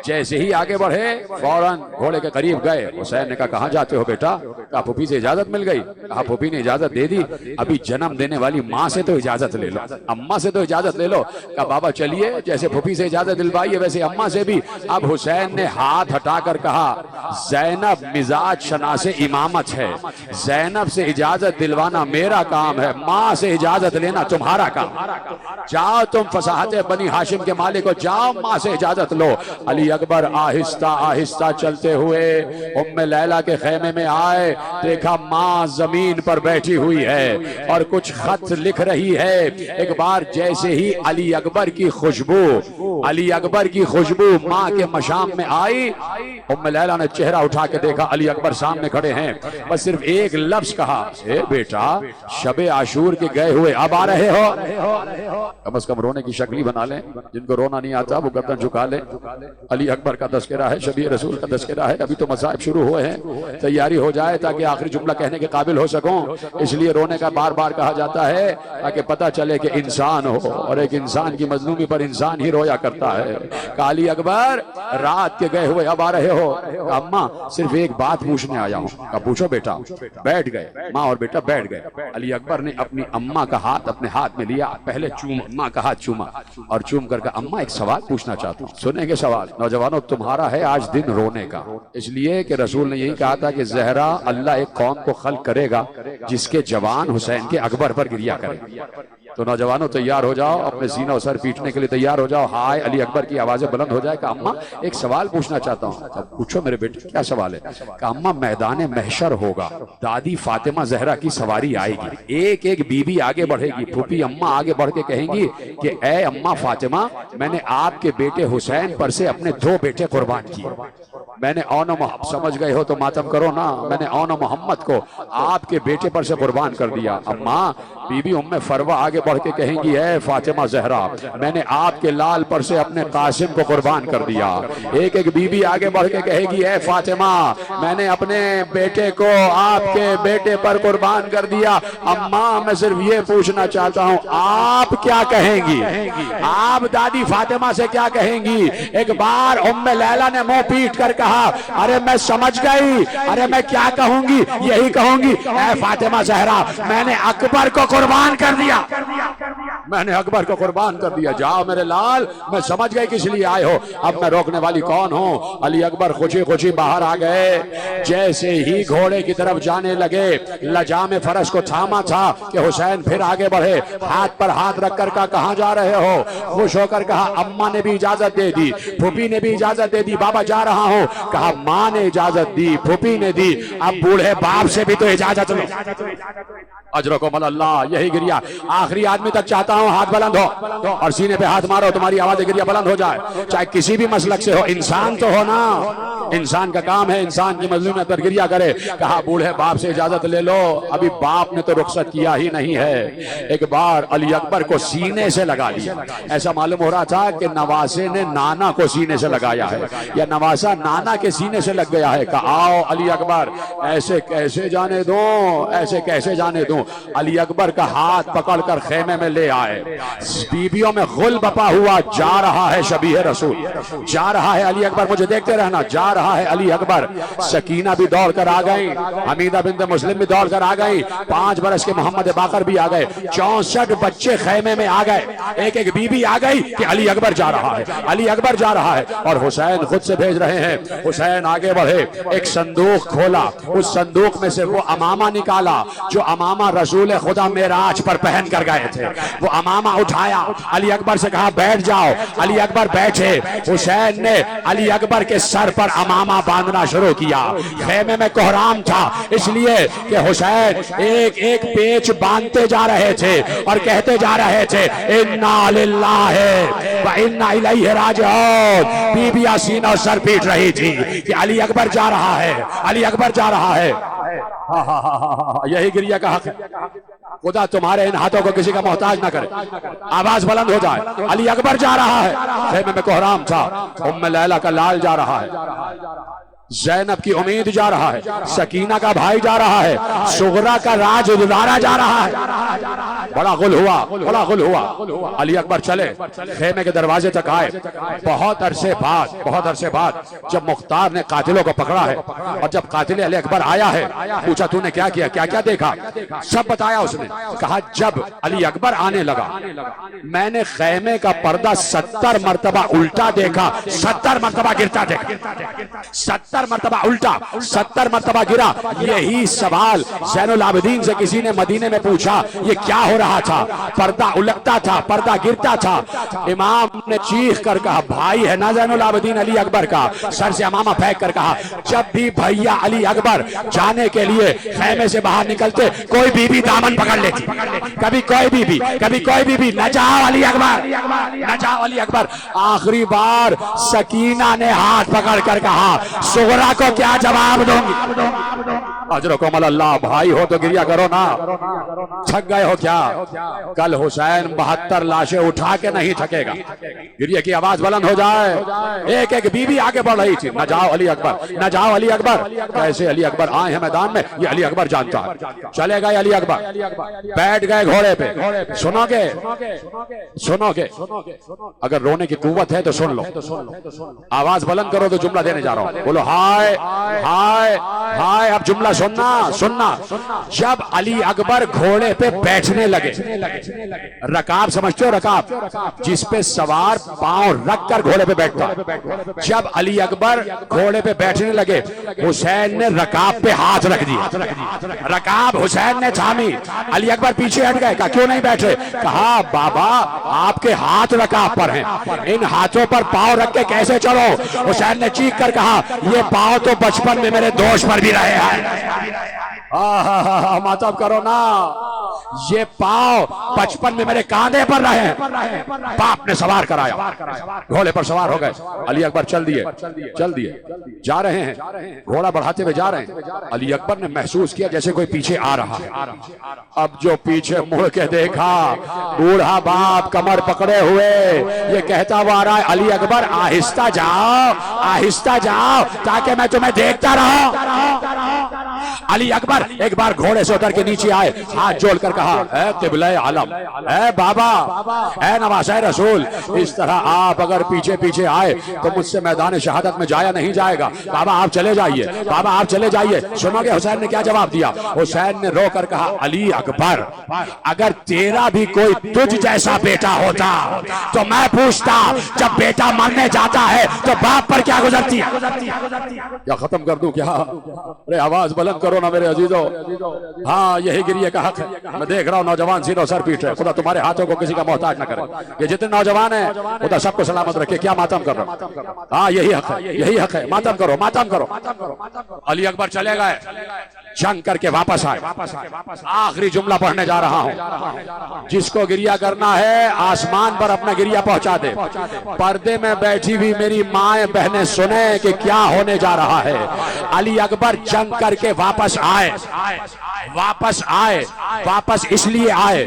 جیسے ہی آگے بڑھے فوراً گھوڑے کے قریب گئے. حسین نے کہا کہاں جاتے ہو بیٹا. کہا پھوپھی سے اجازت مل گئی. کہا پھوپھی نے اجازت دے دی, ابھی جنم دینے والی ماں سے تو اجازت لے لو, اماں سے تو اجازت لے لو. کہا بابا چلیے, جیسے پھوپھی سے اجازت دلوائی ہے ویسے اماں سے بھی. اب حسین نے ہاتھ ہٹا کر کہا زینب مزاج شناس امامت ہے, زینب سے اجازت دلوانا میرا کام ہے, ماں سے اجازت لینا تمہارا کام. جاؤ تم فصاحت بنی ہاشم کے مالک ہو, جاؤ ماں سے اجازت لو. علی اکبر آہستہ آہستہ چلتے ہوئے ام لیلہ کے خیمے میں آئے. دیکھا ماں زمین پر بیٹھی ہوئی ہے اور کچھ خط لکھ رہی ہے. ایک بار جیسے ہی علی اکبر کی خوشبو, علی اکبر کی خوشبو ماں کے مشام میں آئی, ام لیلہ نے چہرہ اٹھا کے دیکھا علی اکبر سامنے کھڑے ہیں. بس صرف ایک لفظ کہا اے بیٹا شب عاشور کے گئے ہوئے اب آ رہے ہو. کم از کم رونے کی شکلی بنا لیں, جن کو رونا نہیں آتا وہ گردن جھکا لیں. علی اکبر کا تذکرہ ہے, شبیہ رسول کا تذکرہ ہے. ابھی تو مصائب شروع ہوئے ہیں, تیاری ہو جائے تاکہ آخری جملہ کہنے کے قابل ہو سکوں. اس لیے رونے کا بار بار کہا جاتا ہے تاکہ پتہ چلے کہ انسان ہو, اور ایک انسان کی مظلومی پر انسان ہی رویا کرتا ہے. کہ علی اکبر رات کے گئے ہوئے اب آ رہے ہو. اماں صرف ایک بات پوچھنے آیا ہوں. کہا پوچھو بیٹا. بیٹھ گئے, ماں اور بیٹا بیٹھ گئے. علی اکبر نے اپنی اماں کا ہاتھ اپنے ہاتھ میں لیا, پہلے چوما, ماں کا ہاتھ چوما اور چوم کر کہا اماں ایک سوال پوچھنا چاہتا ہوں. سنیں گے سوال. نوجوانوں تمہارا ہے آج دن رونے کا, اس لیے کہ رسول نے یہی کہا تھا کہ زہرا اللہ ایک قوم کو خلق کرے گا جس کے جوان حسین کے اکبر پر گریا کرے. تو نوجوانوں تیار ہو جاؤ, اپنے سینہ و سر پیٹنے کے لیے تیار ہو جاؤ. ہائے علی اکبر کی آوازیں بلند ہو جائے. کہ اماں ایک سوال پوچھنا چاہتا ہوں. اب پوچھو میرے بیٹے کیا سوال ہے. کہ اماں میدان محشر ہوگا, دادی فاطمہ زہرا کی سواری آئے گی, ایک ایک بی بی آگے بڑھے گی. پھوپھی اماں آگے بڑھ کے کہیں گی کہ اے اماں فاطمہ میں نے آپ کے بیٹے حسین پر سے اپنے 2 بیٹے قربان کیے. میں نے اون و محمد, سمجھ گئے ہو تو ماتم کرو نا, میں نے اون و محمد کو آپ کے بیٹے پر سے قربان کر دیا. اماں بی بی ام فروہ آگے بڑھ کے کہیں گی اے فاطمہ زہرا میں نے آپ کے لال پر سے اپنے قاسم کو قربان کر دیا. ایک ایک بی بی آگے بڑھ کے کہے گی اے فاطمہ میں نے اپنے بیٹے کو آپ کے بیٹے پر قربان کر دیا. اماں میں صرف یہ پوچھنا چاہتا ہوں آپ کیا کہیں گی, آپ دادی فاطمہ سے کیا کہیں گی. ایک بار ام لیلہ نے منہ پیٹ کر کہا ارے میں سمجھ گئی, ارے میں کیا کہوں گی, یہی کہوں گی اے فاطمہ زہرا میں نے اکبر کو قربان کر دیا. میں نے اکبر کو قربان کر دیا. جاؤ میرے لال, میں سمجھ گئے کس لیے آئے ہو, اب میں روکنے والی کون ہوں. علی اکبر خوشی خوشی باہر آ گئے. جیسے ہی گھوڑے کی طرف جانے لگے, لجام فرس کو تھاما تھا کہ حسین پھر آگے بڑھے. ہاتھ پر ہاتھ رکھ کر کہا کہاں جا رہے ہو. خوش ہو کر کہا اماں نے بھی اجازت دے دی, پھوپھی نے بھی اجازت دے دی, بابا جا رہا ہوں. کہا ماں نے اجازت دی, پھوپھی نے دی, اب بوڑھے باپ سے بھی تو اجازت لو. اجرکم اللہ. یہی گریا آخری آدمی تک چاہتا ہوں ہاتھ بلند ہو اور سینے پہ ہاتھ مارو, تمہاری آواز گریا بلند ہو جائے. چاہے کسی بھی مسلک سے ہو, انسان تو ہو نا, انسان کا کام ہے انسان کی مظلومیت پر گریا کرے. کہا بوڑھے باپ سے اجازت لے لو, ابھی باپ نے تو رخصت کیا ہی نہیں ہے. ایک بار علی اکبر کو سینے سے لگا لیا. ایسا معلوم ہو رہا تھا کہ نواسے نے نانا کو سینے سے لگایا ہے یا نواسا نانا کے سینے سے لگ گیا ہے. کہا آؤ علی اکبر, ایسے کیسے جانے دوں, ایسے کیسے جانے دوں. علی اکبر کا ہاتھ پکڑ کر خیمے میں لے آئے. بیبیوں میں غل بپا ہوا, جا رہا ہے شبیہ رسول, جا رہا ہے علی اکبر, مجھے دیکھتے رہنا, جا رہا ہے علی اکبر. سکینہ بھی دوڑ کر آ گئی, حمیدہ بنت مسلم بھی دوڑ کر آ گئی, 5 برس کے محمد باقر بھی آ گئے, 64 بچے خیمے میں آ گئے. ایک ایک بیوی آ گئی کہ علی اکبر جا رہا ہے, علی اکبر جا رہا ہے. اور حسین خود سے بھیج رہے ہیں. حسین آگے بڑھے, ایک صندوق کھولا, اس صندوق میں سے وہ امامہ نکالا جو امامہ رسول خدا معراج پر پہن کر گئے تھے. وہ امامہ اٹھایا, علی اکبر سے کہا بیٹھ جاؤ. علی اکبر بیٹھے. حسین نے علی اکبر کے سر پر امامہ باندھنا شروع کیا. خیمے میں کوہرام تھا, اس لیے کہ حسین ایک ایک پیچ باندھتے جا رہے تھے اور کہتے جا رہے تھے انا للہ و انا الیہ راجعون. بی بی سینہ اور سر پیٹ رہی تھی کہ علی اکبر جا رہا ہے, علی اکبر جا رہا ہے. یہی گریہ کا حق ہے. خدا تمہارے ان ہاتھوں کو کسی کا محتاج نہ کرے. آواز بلند ہو جائے, علی اکبر جا رہا ہے. خیمے میں کوہرام تھا. ام لیلہ کا لال جا رہا ہے, زینب کی امید جا رہا ہے, سکینہ کا بھائی جا رہا ہے, سغرا کا راج دلارا جا رہا ہے. بڑا غل ہوا, بڑا غل ہوا. علی اکبر چلے, خیمے کے دروازے تک آئے. بہت عرصے بعد جب مختار نے قاتلوں کو پکڑا ہے اور جب قاتل علی اکبر آیا ہے, پوچھا تو نے کیا کیا, کیا کیا دیکھا, سب بتایا اس نے. کہا جب علی اکبر آنے لگا میں نے خیمے کا پردہ 70 مرتبہ الٹا دیکھا, 70 مرتبہ گرتا دیکھا, 70 مرتبہ الٹا, 70 مرتبہ گرا. یہی سوال زین العابدین سے کسی نے مدینے میں پوچھا, یہ کیا ہو رہا تھا؟ پردہ الٹتا تھا, پردہ گرتا تھا. امام نے چیخ کر کہا, بھائی ہے نا زین العابدین علی اکبر کا, سر سے امامہ پھینک کر کہا جب بھی بھیا علی اکبر جانے کے لیے خیمے سے باہر نکلتے کوئی بی بی دامن پکڑ لیتی, کبھی کوئی بی بی, کبھی کوئی بی بی, نہ جاؤ علی اکبر, نہ جاؤ علی اکبر. آخری بار سکینہ نے ہاتھ پکڑ کر کہا سغرا کو کیا جواب دوں گی. اجرکم اللہ. بھائی ہو تو گریا کرو نا, تھک گئے ہو کیا؟ کل حسین 72 لاشیں اٹھا کے نہیں تھکے گا. گریہ کی آواز بلند ہو جائے. ایک ایک بیوی آگے بڑھ رہی تھی, نہ جاؤ علی اکبر, نہ جاؤ علی اکبر. کیسے علی اکبر آئے ہیں میدان میں, یہ علی اکبر جانتا ہے. چلے گئے علی اکبر, بیٹھ گئے گھوڑے پہ. سنو گے, سنو گے, اگر رونے کی قوت ہے تو سن لو. آواز بلند کرو تو جملہ دینے جا رہا ہوں. بولو ہائے ہائے ہائے. اب جملہ سننا. جب علی اکبر گھوڑے پہ بیٹھنے لگے, رکاب سمجھتے ہو, رکاب جس پہ سوار پاؤں رکھ کر گھوڑے پہ بیٹھتا. جب علی اکبر گھوڑے پہ بیٹھنے لگے, حسین نے رکاب پہ ہاتھ رکھ دیا. رکاب حسین نے تھامی. علی اکبر پیچھے ہٹ گئے. کہا کیوں نہیں بیٹھے؟ کہا بابا آپ کے ہاتھ رکاب پر ہیں, ان ہاتھوں پر پاؤں رکھ کے کیسے چلو؟ حسین نے چیخ کر کہا یہ پاؤں تو بچپن میں میرے دوست پر بھی رہے ہیں. ماتب کرو نا, یہ پاؤں بچپن میں میرے کاندھے پر رہے. باپ نے سوار کرایا, گھوڑے پر سوار ہو گئے. علی اکبر چل دیے, جا رہے ہیں, گھوڑا بڑھاتے ہوئے جا رہے ہیں. علی اکبر نے محسوس کیا جیسے کوئی پیچھے آ رہا ہے. اب جو پیچھے مڑ کے دیکھا, بوڑھا باپ کمر پکڑے ہوئے, یہ کہتا ہوا آ رہا ہے علی اکبر آہستہ جاؤ, آہستہ جاؤ تاکہ میں تمہیں دیکھتا رہوں. علی اکبر ایک بار گھوڑے سے اتر کے نیچے آئے, ہاتھ جوڑ کر کہا اے قبلہ عالم, اے بابا, اے نواسۂ رسول, اس طرح آپ اگر پیچھے پیچھے آئے تو مجھ سے میدان شہادت میں جایا نہیں جائے گا. بابا آپ چلے جائیے, بابا آپ چلے جائیے. سنو گے حسین نے کیا جواب دیا؟ حسین نے رو کر کہا علی اکبر, اگر تیرا بھی کوئی تجھ جیسا بیٹا ہوتا تو میں پوچھتا جب بیٹا مرنے جاتا ہے تو باپ پر کیا گزرتی ہے. کیا ختم کر دوں کیا؟ ارے آواز بلند کرو نا میرے عزیزو. ہاں یہی گریے کا حق ہے. میں دیکھ رہا ہوں نوجوان سینوں سر پیٹ رہے. خدا تمہارے ہاتھوں کو کسی کا محتاج نہ کرے. یہ جتنے نوجوان ہیں خدا سب کو سلامت رکھے. کیا ماتم کر رہا ہوں. ہاں یہی حق ہے, یہی حق ہے. ماتم کرو, ماتم کرو. علی اکبر چلے گئے, جنگ کر کے واپس آئے. آخری جملہ پڑھنے جا رہا ہوں. جس کو گریہ کرنا ہے آسمان پر اپنا گریہ پہنچا دے. پردے میں بیٹھی بھی میری مائیں بہنیں سنیں کہ کیا ہونے جا رہا ہے. علی اکبر جنگ کر کے واپس آئے. واپس اس لیے آئے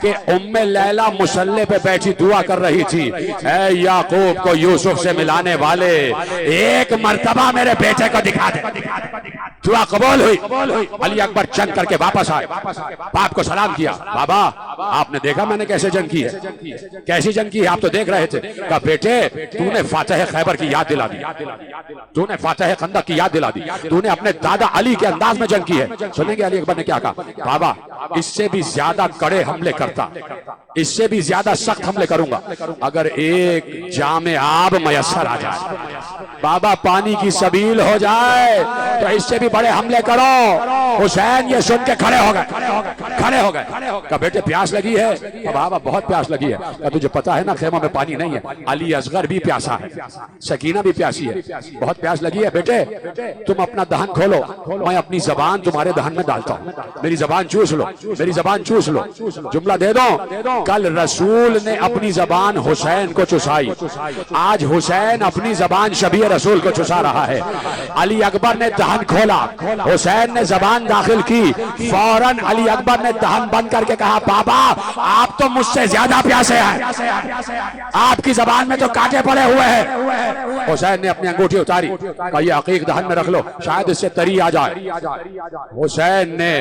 کہ ام لیلہ مصلی پہ بیٹھی دعا کر رہی تھی, اے یعقوب کو یوسف سے ملانے والے, ایک مرتبہ میرے بیٹے کو دکھا دے. دعا قبول ہوئی. علی اکبر جنگ کر کے واپس آئے, باپ کو سلام کیا. بابا آپ نے دیکھا میں نے کیسے جنگ کی ہے, کیسی جنگ کی ہے, آپ تو دیکھ رہے تھے. کہا بیٹے تو نے فاتح خیبر کی یاد دلا دی, تو نے فاتح خندق کی یاد دلا دی, تو نے اپنے دادا علی کے انداز میں جنگ کی ہے. سنیں گے علی اکبر نے کیا کہا؟ بابا اس سے بھی زیادہ کڑے حملے کرتا, اس سے بھی زیادہ سخت حملے کروں گا اگر ایک جام آب میسر آ جائے, بابا پانی کی سبیل ہو جائے تو اس سے بھی بڑے حملے کرو. حسین یہ سن کے کھڑے ہو گئے. کہا بیٹے پیاس لگی ہے؟ بابا بہت پیاس لگی ہے. کہا تجھے پتا ہے نا خیموں میں پانی نہیں ہے, علی اصغر بھی پیاسا ہے, سکینہ بھی پیاسی ہے, بہت پیاس لگی ہے. بیٹے تم اپنا دہن کھولو, میں اپنی زبان تمہارے دہن میں ڈالتا ہوں, میری زبان چوس لو, میری زبان چوس لو. جملہ دے دو, کل رسول نے اپنی زبان حسین کو چسائی, آج حسین اپنی زبان شبیہ رسول کو چسا رہا ہے. علی اکبر نے دہن کھولا, حسین نے زبان داخل کی, فوراً علی اکبر نے دہن بند کر کے کہا بابا آپ تو مجھ سے زیادہ پیاسے ہیں, آپ کی زبان میں تو کانٹے پڑے ہوئے ہیں. حسین نے اپنی انگوٹھی اتاری, کہا یہ عقیق دہن میں رکھ لو, شاید اس سے تری آ جائے. حسین نے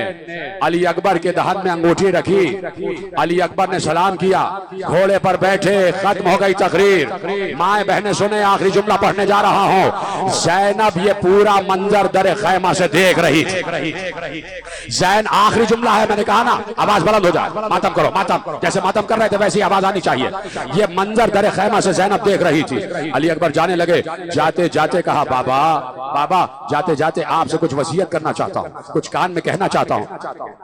علی اکبر کے دہن میں انگوٹھی رکھی, علی اکبر نے سلام کیا, گھوڑے پر بیٹھے. ختم ہو گئی تقریر. مائیں بہنیں سنیں, آخری جملہ پڑھنے جا رہا ہوں. زینب یہ پورا منظر در خیمہ سے دیکھ رہی تھی. آخری جملہ ہے, میں نے کہا نا آواز بلند ہو جائے. ماتم کرو, ماتم جیسے ماتم کر رہے تھے ویسی آواز آنی چاہیے. یہ منظر در خیمہ سے زینب دیکھ رہی تھی. علی اکبر جانے لگے, جاتے جاتے کہا بابا جاتے جاتے آپ سے کچھ وصیت کرنا چاہتا ہوں, کچھ کان میں کہنا چاہتا ہوں.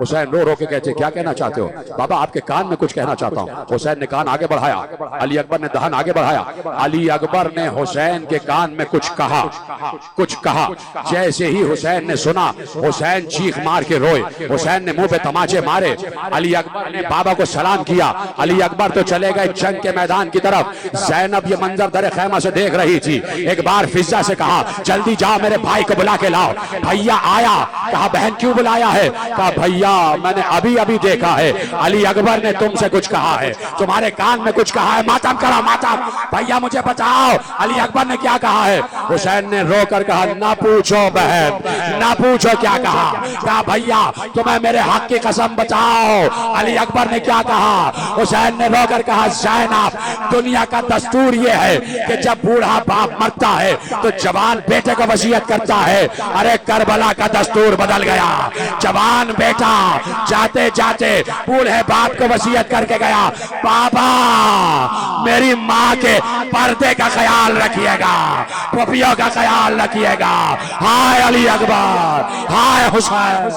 حسین رو رو کے کہتے کیا کہنا چاہتے ہو؟ بابا آپ کے کان میں کچھ کہنا چاہتا ہوں. حسین نے کان آگے بڑھایا, علی اکبر نے دہن آگے بڑھایا. علی اکبر نے حسین کے کان میں کچھ کہا. جیسے ہی حسین نے سنا, حسین چیخ مار کے روئے. حسین نے منہ پہ تماچے مارے. علی اکبر نے بابا کو سلام کیا. علی اکبر تو چلے گئے جنگ کے میدان کی طرف. زینب یہ منظر در خیمہ سے دیکھ رہی تھی. ایک بار فضہ سے کہا جلدی جاؤ میرے بھائی کو بلا کے لاؤ. بھیا آیا. کہا بہن کیوں بلایا ہے؟ کہا بھیا میں نے ابھی دیکھا ہے, علی اکبر نے تم سے کچھ کہا ہے, تمہارے کان میں کچھ کہا ہے. ماتم کرو, ماتم. بھیا مجھے بتاؤ علی اکبر نے کیا کہا ہے؟ حسین نے رو کر کہا نہ پوچھو بہن, نہ پوچھو کیا کہا. کہا بھیا تمہیں میرے حق کی قسم بتاؤ علی اکبر نے کیا کہا. حسین نے رو کر کہا زینب دنیا کا دستور یہ ہے کہ جب بوڑھا باپ مرتا ہے تو جوان بیٹے کو وصیت کرتا ہے. ارے کربلا کا دستور بدل گیا. جوان بیٹا جاتے جاتے بوڑھے باپ کو وصیت کر کے گیا, بابا میری ماں کے پردے کا خیال رکھیے گا, پھوپھیوں کا خیال رکھیے گا. ہائے علی اکبر, ہائے حسین.